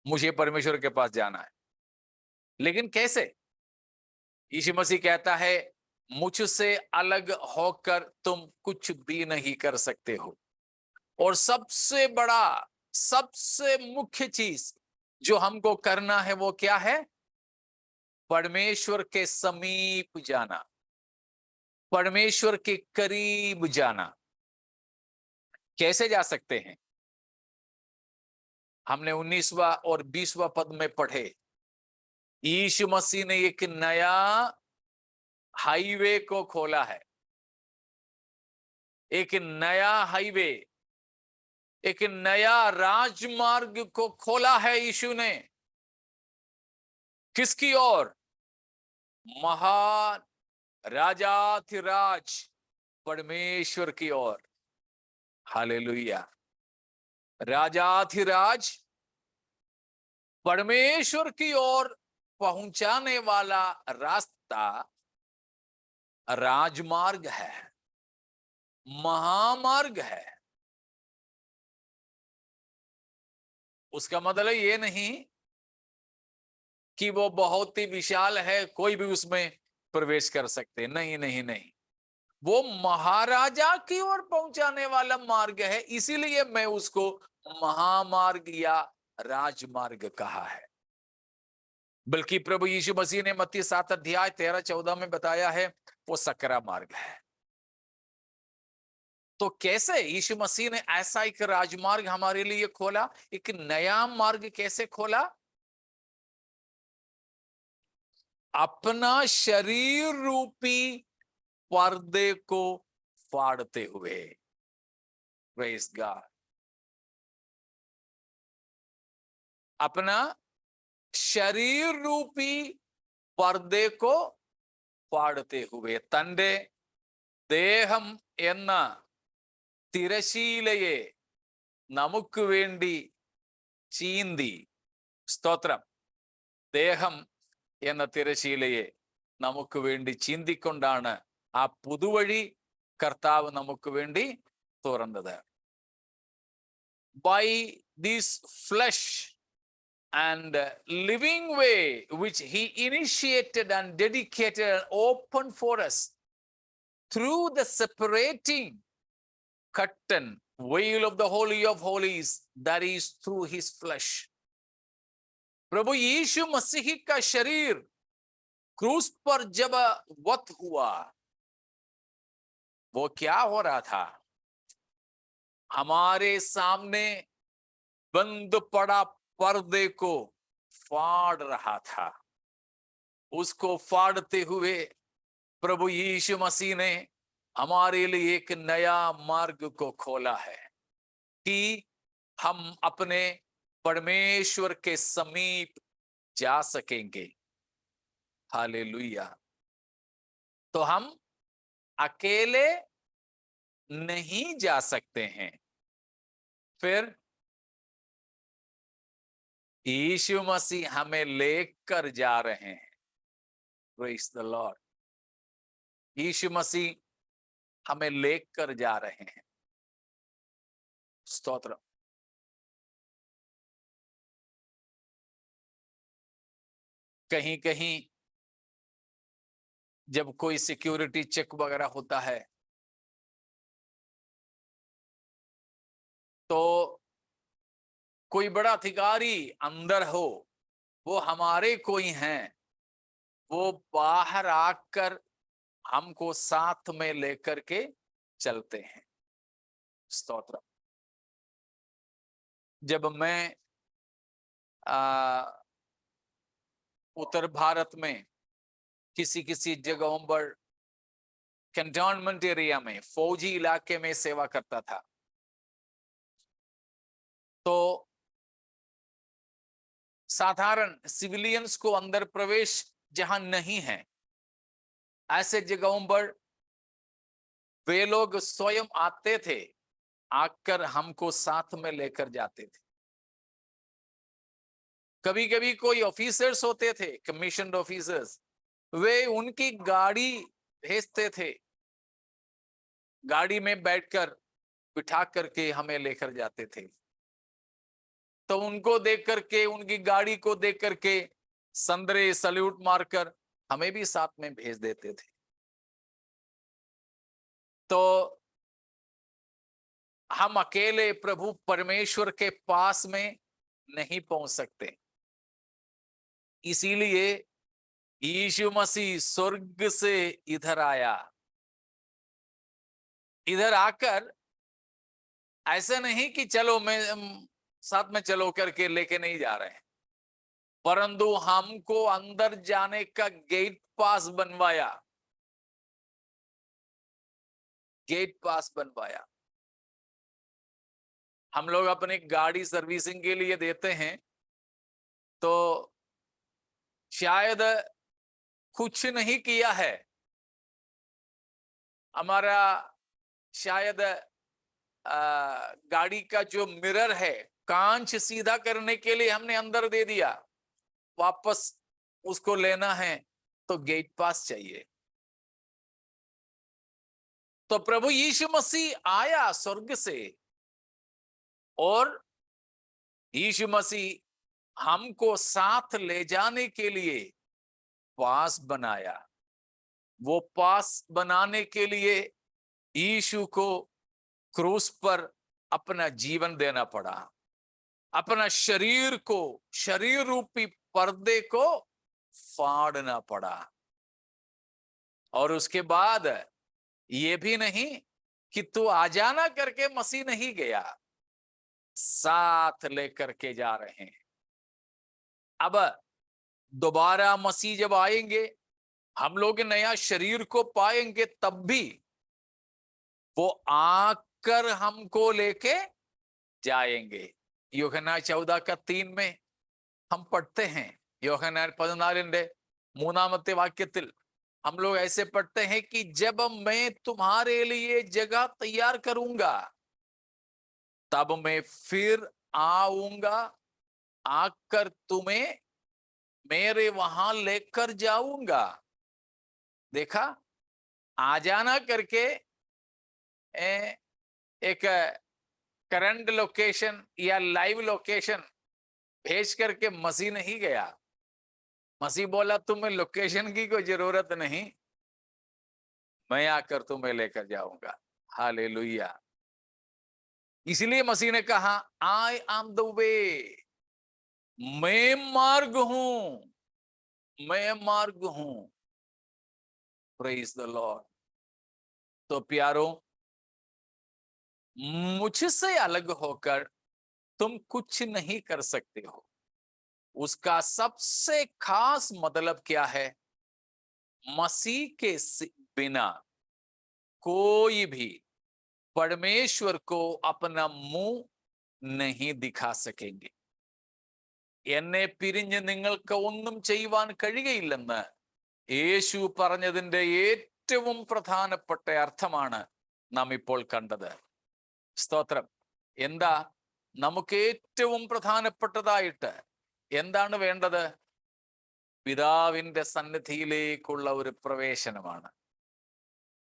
मुझे परमेश्वर के पास जाना है। लेकिन कैसे? यीशु मसीह कहता है मुझसे अलग होकर तुम कुछ भी नहीं कर सकते हो। और सबसे बड़ा, सबसे मुख्य चीज जो हमको करना है वो क्या है? परमेश्वर के समीप जाना, परमेश्वर के करीब जाना। कैसे जा सकते हैं? हमने 19वां और 20वां पद में पढ़े, यीशु मसीह ने एक नया हाईवे को खोला है, एक नया हाईवे, एक नया राजमार्ग को खोला है यीशु ने। किसकी ओर? महान राजाधिराज परमेश्वर की ओर। हालेलुया। राजाधिराज परमेश्वर की ओर पहुंचाने वाला रास्ता राजमार्ग है, महामार्ग है। उसका मतलब ये नहीं कि वो बहुत ही विशाल है, कोई भी उसमें प्रवेश कर सकते, नहीं नहीं नहीं, वो महाराजा की ओर पहुंचाने वाला मार्ग है, इसीलिए मैं उसको महामार्ग या राजमार्ग कहा है। बल्कि प्रभु यीशु मसीह ने मत्ती 7 अध्याय 13-14 में बताया है वो सकरा मार्ग है। तो कैसे यीशु मसीह ने ऐसा एक राजमार्ग हमारे लिए खोला, एक नया मार्ग कैसे खोला? अपना शरीर रूपी पर्दे को फाड़ते हुए। Praise God. अपना शरीर रूपी पर्दे को फाड़ते हुए തന്റെ ദേഹം എന്ന തിരശീലയെ നമുക്ക് വേണ്ടി ചീന്തി. സ്തോത്രം. ദേഹം എന്ന തിരശീലയെ നമുക്ക് വേണ്ടി ചീന്തിക്കൊണ്ടാണ് ആ പുതുവഴി കർത്താവ് നമുക്ക് വേണ്ടി തുറന്നത്. By this flesh and living way which he initiated and dedicated and opened for us through the separating curtain veil of the holy of holies, that is through his flesh. प्रभु यीशु मसीह का शरीर क्रूस पर जब वध हुआ, वो क्या हो रहा था? हमारे सामने बंद पड़ा पर्दे को फाड़ रहा था। उसको फाड़ते हुए प्रभु यीशु मसीह ने हमारे लिए एक नया मार्ग को खोला है कि हम अपने परमेश्वर के समीप जा सकेंगे। हालेलुया। तो हम अकेले नहीं जा सकते हैं, फिर यीशु मसीह हमें लेकर जा रहे हैं। Praise the lord. Yeshu Masih हमें लेकर जा रहे हैं। स्तोत्र। कहीं कहीं जब कोई सिक्योरिटी चेक वगैरह होता है तो कोई बड़ा अधिकारी अंदर हो, वो हमारे कोई हैं, वो बाहर आकर हमको साथ में लेकर के चलते हैं। स्तोत्र। जब मैं उत्तर भारत में किसी किसी जगहों पर कैंटोनमेंट एरिया में, फौजी इलाके में सेवा करता था। तो साधारण सिविलियंस को अंदर प्रवेश जहां नहीं है, ऐसे जगहों पर वे लोग स्वयं आते थे, आकर हमको साथ में लेकर जाते थे। कभी कभी कोई ऑफिसर्स होते थे, कमीशन्ड ऑफिसर्स, वे उनकी गाड़ी भेजते थे, गाड़ी में बैठकर बिठा करके हमें लेकर जाते थे। तो उनको देख करके, उनकी गाड़ी को देख करके संदरे सल्यूट मारकर हमें भी साथ में भेज देते थे। तो हम अकेले प्रभु परमेश्वर के पास में नहीं पहुंच सकते, इसीलिए यीशु मसीह स्वर्ग से इधर आया। इधर आकर ऐसा नहीं कि चलो मैं साथ में चलो करके लेके नहीं जा रहे हैं, परंतु हमको अंदर जाने का गेट पास बनवाया, गेट पास बनवाया। हम लोग अपनी गाड़ी सर्विसिंग के लिए देते हैं, तो शायद कुछ नहीं किया है, हमारा शायद गाड़ी का जो मिरर है, कांच सीधा करने के लिए हमने अंदर दे दिया, वापस उसको लेना है तो गेट पास चाहिए। तो प्रभु यीशु मसीह आया स्वर्ग से, और यीशु मसीह हमको साथ ले जाने के लिए पास बनाया। वो पास बनाने के लिए यीशु को क्रूस पर अपना जीवन देना पड़ा, अपना शरीर को, शरीर रूपी पर्दे को फाड़ना पड़ा। और उसके बाद ये भी नहीं कि तू आ जाना करके मसीह नहीं गया, साथ लेकर के जा रहे हैं। अब दोबारा मसीह जब आएंगे, हम लोग नया शरीर को पाएंगे, तब भी वो आकर हमको लेके जाएंगे। യോഹന്നാൻ 14:3 में हम पढ़ते हैं, യോഹന്നാൻ 14:3 वाक्यത്തിൽ हम लोग ऐसे पढ़ते हैं कि जब मैं तुम्हारे लिए जगह तैयार करूंगा, तब मैं फिर आऊंगा, आकर तुम्हें मेरे वहां लेकर जाऊंगा। देखा, आ जाना करके एक करंट लोकेशन या लाइव लोकेशन भेज करके मसीह नहीं गया। मसीह बोला तुम्हें लोकेशन की कोई जरूरत नहीं, मैं आकर तुम्हें लेकर जाऊंगा। हालेलुया। इसलिए मसीह ने कहा, आई एम द वे, मैं मार्ग हूं, मैं मार्ग हूं। Praise the Lord. तो प्यारो, मुझसे अलग होकर तुम कुछ नहीं कर सकते हो। उसका सबसे खास मतलब क्या है? मसीह के बिना कोई भी परमेश्वर को अपना मुंह नहीं दिखा सकेंगे। എന്നെ പിരിഞ്ഞ് നിങ്ങൾക്ക് ഒന്നും ചെയ്യുവാൻ കഴിയുകയില്ലെന്ന് യേശു പറഞ്ഞതിന്റെ ഏറ്റവും പ്രധാനപ്പെട്ട അർത്ഥമാണ് നാം ഇപ്പോൾ കണ്ടത്. സ്തോത്രം. എന്താ നമുക്ക് ഏറ്റവും പ്രധാനപ്പെട്ടതായിട്ട് എന്താണ് വേണ്ടത്? പിതാവിന്റെ സന്നിധിയിലേക്കുള്ള ഒരു പ്രവേശനമാണ്.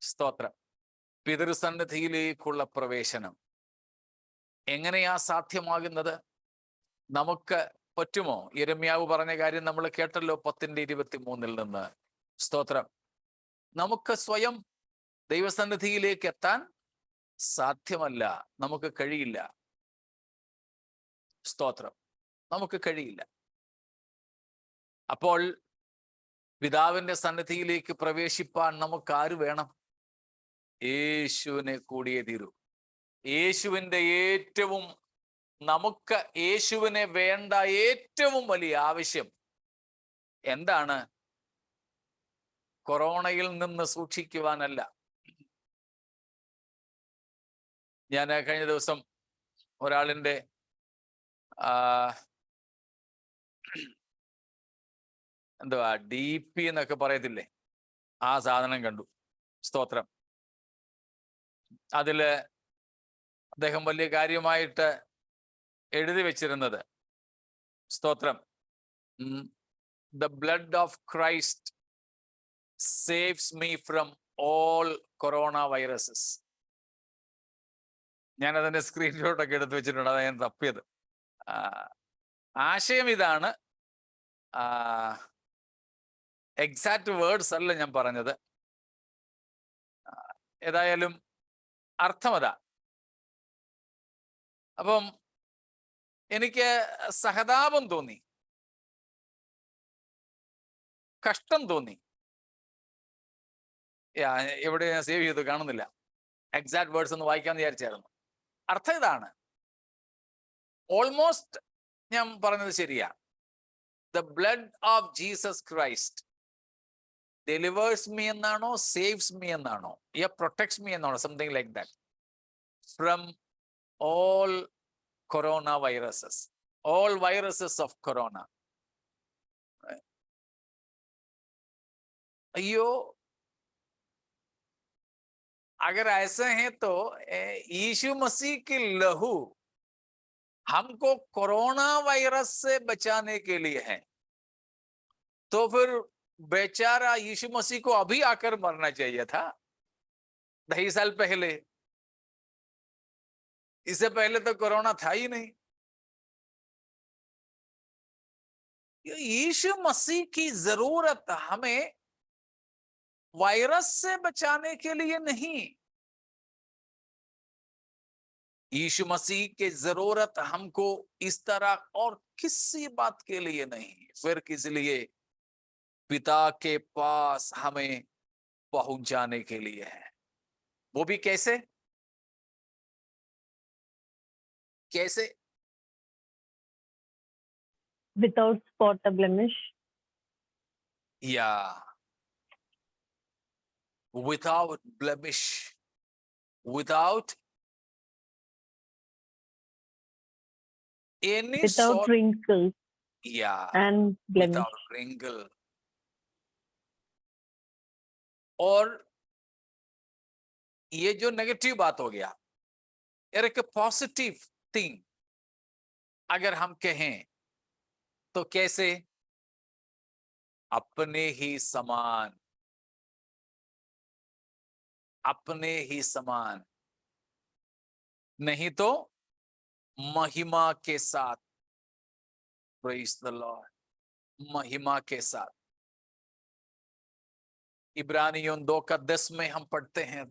സ്തോത്രം. പിതൃസന്നിധിയിലേക്കുള്ള പ്രവേശനം എങ്ങനെയാ സാധ്യമാകുന്നത്? നമുക്ക് പറ്റുമോ? യിരെമ്യാവ് പറഞ്ഞ കാര്യം നമ്മൾ കേട്ടല്ലോ 10:23 നിന്ന്. സ്തോത്രം. നമുക്ക് സ്വയം ദൈവസന്നിധിയിലേക്ക് എത്താൻ സാധ്യമല്ല, നമുക്ക് കഴിയില്ല. സ്തോത്രം. നമുക്ക് കഴിയില്ല. അപ്പോൾ പിതാവിന്റെ സന്നിധിയിലേക്ക് പ്രവേശിപ്പാൻ നമുക്ക് ആര് വേണം? യേശുവിനെ കൂടിയേ തീരൂ. യേശുവിന്റെ ഏറ്റവും, നമുക്ക് യേശുവിനെ വേണ്ട ഏറ്റവും വലിയ ആവശ്യം എന്താണ്? കൊറോണയിൽ നിന്ന് സൂക്ഷിക്കുവാനല്ല, ഞാൻ കഴിഞ്ഞ ദിവസം ഒരാളിൻ്റെ എന്തുവാ DP എന്നൊക്കെ പറയത്തില്ലേ, ആ സാധനം കണ്ടു. സ്തോത്രം. അതില് അദ്ദേഹം വലിയ കാര്യമായിട്ട് എഴുതി വെച്ചിരുന്നത്, സ്തോത്രം, the blood of Christ saves me from all corona viruses. ഞാൻ അതിന്റെ സ്ക്രീൻഷോട്ടൊക്കെ എടുത്ത് വെച്ചിട്ടുണ്ട്, അതാണ് ഞാൻ തപ്പിയത്. ആശയം ഇതാണ്, എക്സാക്ട് വേർഡ്സ് അല്ല ഞാൻ പറഞ്ഞത്, ഏതായാലും അർത്ഥമതാ. അപ്പം എനിക്ക് സഹതാപം തോന്നി, കഷ്ടം തോന്നി. എവിടെ ഞാൻ സേവ് ചെയ്തു കാണുന്നില്ല, എക്സാക്ട് വേർഡ്സ് ഒന്ന് വായിക്കാമെന്ന് വിചാരിച്ചായിരുന്നു. അർത്ഥം ഇതാണ്, ഓൾമോസ്റ്റ് ഞാൻ പറഞ്ഞത് ശരിയാ. The blood of Jesus Christ delivers me എന്നാണോ, സേവ്സ് മീ എന്നാണോ, പ്രൊട്ടക്ട്സ് മീ എന്നാണോ, something like that, from all corona viruses, all viruses of corona. अयो, अगर ऐसे हैं तो यीशु मसीह की लहू हमको कोरोना वायरस से बचाने के लिए है, तो फिर बेचारा यीशु मसीह को अभी आकर मरना चाहिए था, 2.5 साल पहले। इससे पहले तो कोरोना था ही नहीं। यीशु मसीह की जरूरत हमें वायरस से बचाने के लिए नहीं, यीशु मसीह की जरूरत हमको इस तरह और किसी बात के लिए नहीं, फिर किस लिए, पिता के पास हमें पहुंच जाने के लिए है। वो भी कैसे? कैसे? Without spot or blemish. Yeah, without blemish, without any Without sort, wrinkles yeah, and blemish. without wrinkle. और ये जो नेगेटिव बात हो गया, यार एक पॉजिटिव थिंग अगर हम कहें तो कैसे? अपने ही समान, अपने ही समान, नहीं तो महिमा के साथ। प्रेज द लॉर्ड, महिमा के साथ। इब्रानियों 2:10 में हम पढ़ते हैं,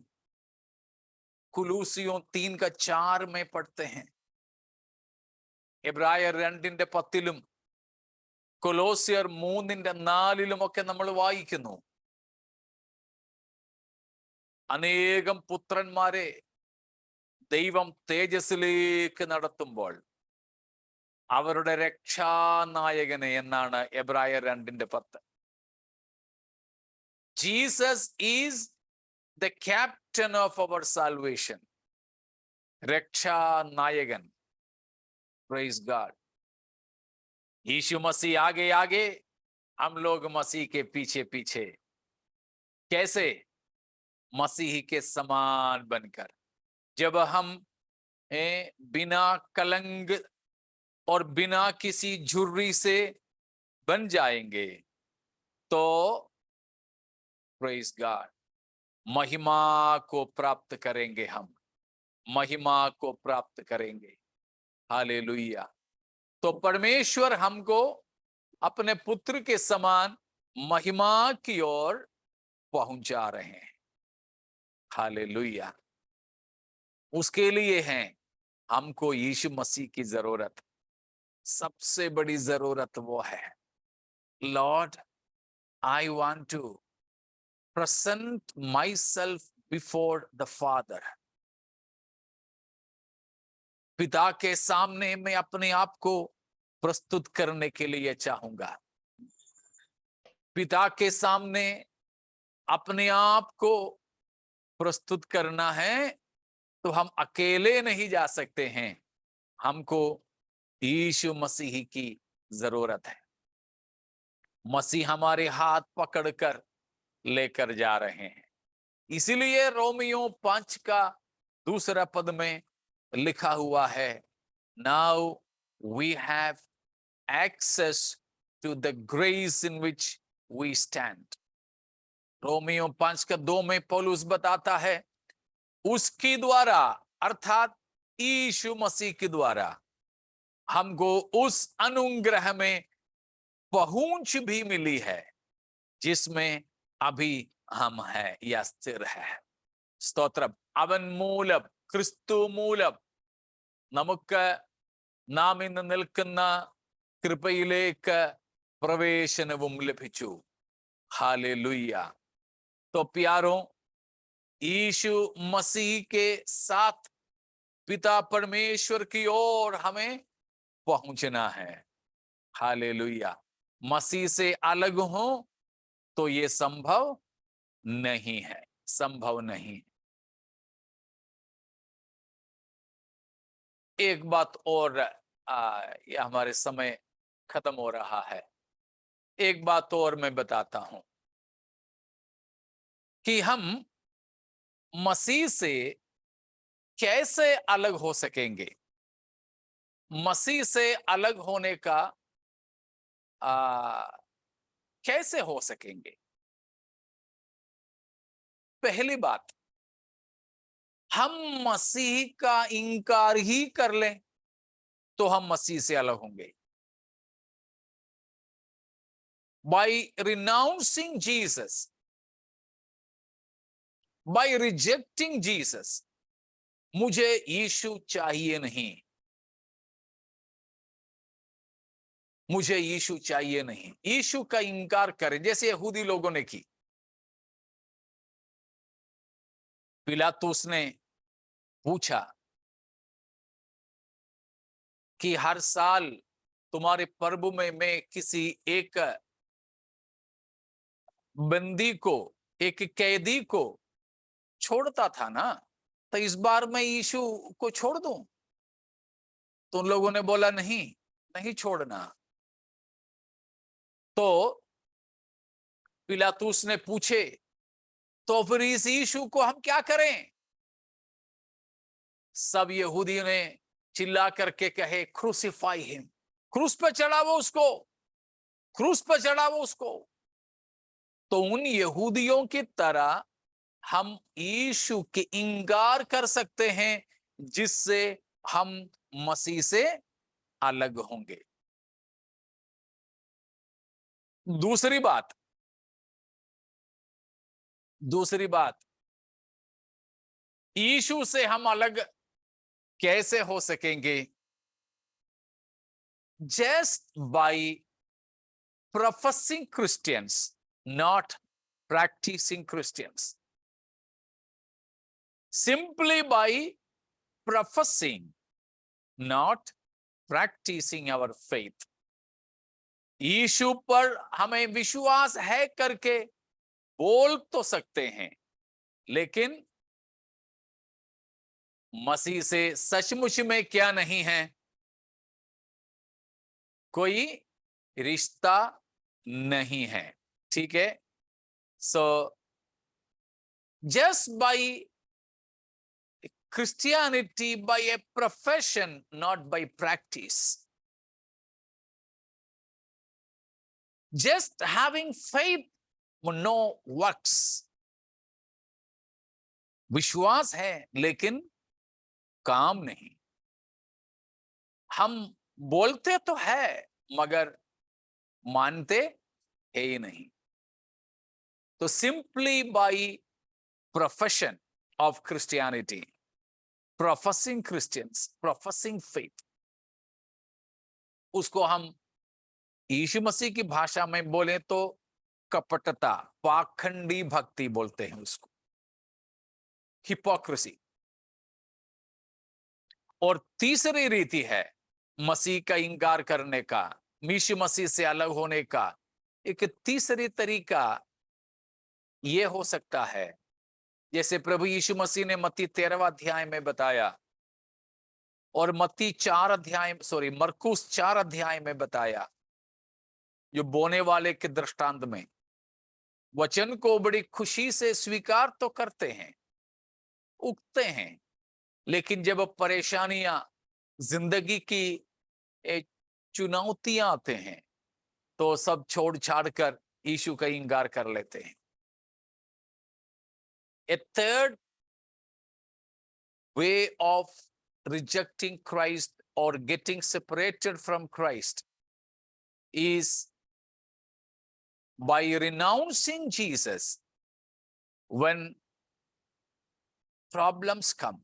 कुलूसियों 3:4 में पढ़ते हैं, എബ്രായർ 2:10 കൊലോസ്യർ 3:4 ഒക്കെ നമ്മൾ വായിക്കുന്നു. അനേകം പുത്രന്മാരെ ദൈവം തേജസ്സിലേക്ക് നടത്തുമ്പോൾ അവരുടെ രക്ഷാനായകനെ എന്നാണ് എബ്രായർ 2:10. Jesus is the captain of our salvation, രക്ഷാനായകൻ. Praise God. यीशु मसीह आगे आगे, हम लोग मसीह के पीछे पीछे। कैसे? मसीह के समान बनकर। जब हम बिना कलंक और बिना किसी झुर्री से बन जाएंगे तो प्रेज गॉड, महिमा को प्राप्त करेंगे, हम महिमा को प्राप्त करेंगे। हालेलुया। तो परमेश्वर हमको अपने पुत्र के समान महिमा की ओर पहुंचा रहे हैं। हालेलुया। उसके लिए है हमको यीशु मसीह की जरूरत। सबसे बड़ी जरूरत वो है, Lord I want to present myself before the Father. पिता के सामने मैं अपने आप को प्रस्तुत करने के लिए चाहूंगा। पिता के सामने अपने आप को प्रस्तुत करना है तो हम अकेले नहीं जा सकते हैं, हमको यीशु मसीह की जरूरत है। मसीह हमारे हाथ पकड़कर लेकर जा रहे हैं। इसीलिए रोमियो 5 का दूसरा पद में लिखा हुआ है, now we have access to the grace in which we stand. रोमियो 5 का 2 में पौलुस बताता है, उसके द्वारा अर्थात यीशु मसीह के द्वारा हमको उस अनुग्रह में पहुंच भी मिली है जिसमें अभी हम हैं या स्थिर है। സ്തോത്രം. അവൻ മൂലം, ക്രിസ്തു മൂലം നമുക്ക് നാം ഇന്ന് നിൽക്കുന്ന കൃപയിലേക്ക് പ്രവേശനവും ലഭിച്ചു. हालेलुया. तो प्यारों, यीशु मसीह के साथ पिता परमेश्वर की ओर हमें पहुंचना है। हालेलुया. मसीह से अलग हो तो ये संभव नहीं है, संभव नहीं। एक बात और, ये हमारे समय खत्म हो रहा है, एक बात और मैं बताता हूं कि हम मसीह से कैसे अलग हो सकेंगे। मसीह से अलग होने का कैसे हो सकेंगे। पहली बात, हम मसीह का इनकार ही कर लें तो हम मसीह से अलग होंगे। By renouncing Jesus, by rejecting Jesus, मुझे यीशु चाहिए नहीं, मुझे यीशु चाहिए नहीं, यीशु का इनकार करें जैसे यहूदी लोगों ने की। पिलातुस ने पूछा कि हर साल तुम्हारे पर्व में मैं किसी एक बंदी को, एक कैदी को छोड़ता था ना, तो इस बार मैं यीशु को छोड़ दूं? तो उन लोगों ने बोला नहीं, नहीं छोड़ना। तो पिलातुस ने पूछे, तो फिर इस यीशु को हम क्या करें? सब यहूदियों ने चिल्ला करके कहे, क्रूसिफाई हिम, क्रूस पर चढ़ावो उसको, क्रूस पर चढ़ावो उसको। तो उन यहूदियों की तरह हम यीशु के इनकार कर सकते हैं जिससे हम मसीह से अलग होंगे। दूसरी बात, यीशु से हम अलग कैसे हो सकेंगे? Just by professing Christians, not practicing Christians. Simply by professing, not practicing our faith. यीशु पर हमें विश्वास है करके बोल तो सकते हैं, लेकिन मसीह से सचमुच में क्या नहीं है? कोई रिश्ता नहीं है। ठीक है? So just by Christianity, by a profession, not by practice, just having faith, no works, विश्वास है लेकिन काम नहीं। हम बोलते तो है मगर मानते है ही नहीं। तो simply by profession of Christianity, professing Christians, professing faith, उसको हम यीशु मसीह की भाषा में बोले तो कपटता, पाखंडी भक्ति बोलते हैं उसको, हिपोक्रेसी। और तीसरी रीति है मसीह का इनकार करने का, यीशु मसीह से अलग होने का। एक तीसरी तरीका ये हो सकता है, जैसे प्रभु यीशु मसीह ने मत्ती 13वां अध्याय में बताया और मरकुस 4 अध्याय में बताया, जो बोने वाले के दृष्टांत में वचन को बड़ी खुशी से स्वीकार तो करते हैं, उगते हैं, लेकिन जब परेशानियां, जिंदगी की चुनौतियां आते हैं तो सब छोड़ छाड़ कर यीशु का इंकार कर लेते हैं। A third way of rejecting Christ or getting separated from Christ is by renouncing Jesus when problems come,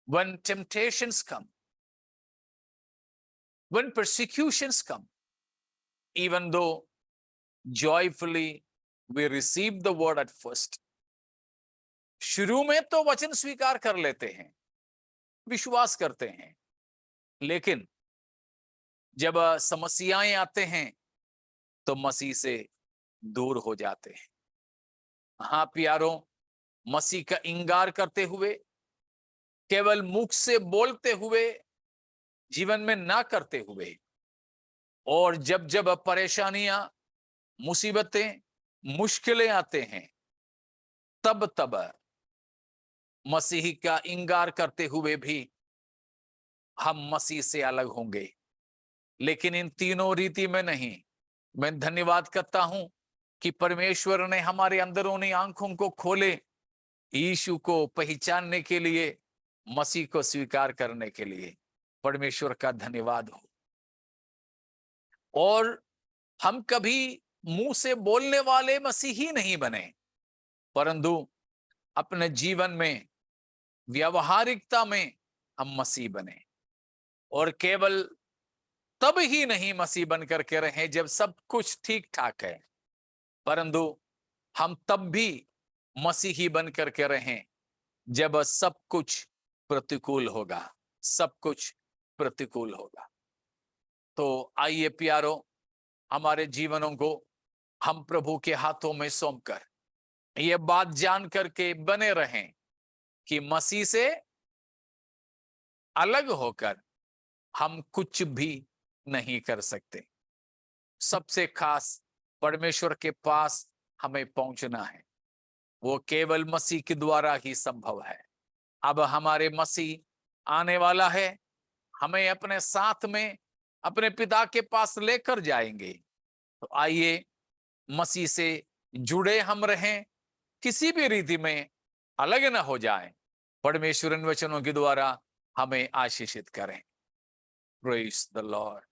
when temptations come, when persecutions come, even though joyfully we receive the word at first. शुरू में तो वचन स्वीकार कर लेते हैं, विश्वास करते हैं, लेकिन जब समस्याएं आते हैं तो मसीह से दूर हो जाते हैं। हाँ प्यारों, मसीह का इंकार करते हुए, केवल मुख से बोलते हुए, जीवन में ना करते हुए, और जब जब परेशानियां, मुसीबतें, मुश्किलें आते हैं, तब तब मसीह का इंकार करते हुए भी हम मसीह से अलग होंगे। लेकिन इन तीनों रीति में नहीं। मैं धन्यवाद करता हूं कि परमेश्वर ने हमारे अंदरूनी आंखों को खोले, यीशु को पहचानने के लिए, मसीह को स्वीकार करने के लिए। परमेश्वर का धन्यवाद हो। और हम कभी मुंह से बोलने वाले मसीही नहीं बने, परंतु अपने जीवन में, व्यावहारिकता में हम मसीह बने। और केवल तब ही नहीं मसीह बनकर के रहे जब सब कुछ ठीक ठाक है, परंतु हम तब भी मसीही बनकर के रहें जब सब कुछ प्रतिकूल होगा, सब कुछ प्रतिकूल होगा। तो आइए प्यारो, हमारे जीवनों को हम प्रभु के हाथों में सौंपकर ये बात जान करके बने रहें कि मसीह से अलग होकर हम कुछ भी नहीं कर सकते। सबसे खास परमेश्वर के पास हमें पहुंचना है, वो केवल मसीह के द्वारा ही संभव है। अब हमारे मसीह आने वाला है, हमें अपने साथ में अपने पिता के पास लेकर जाएंगे। तो आइए मसीह से जुड़े हम रहें, किसी भी रीति में अलग न हो जाएं। परमेश्वर इन वचनों के द्वारा हमें आशीषित करें। Praise the Lord.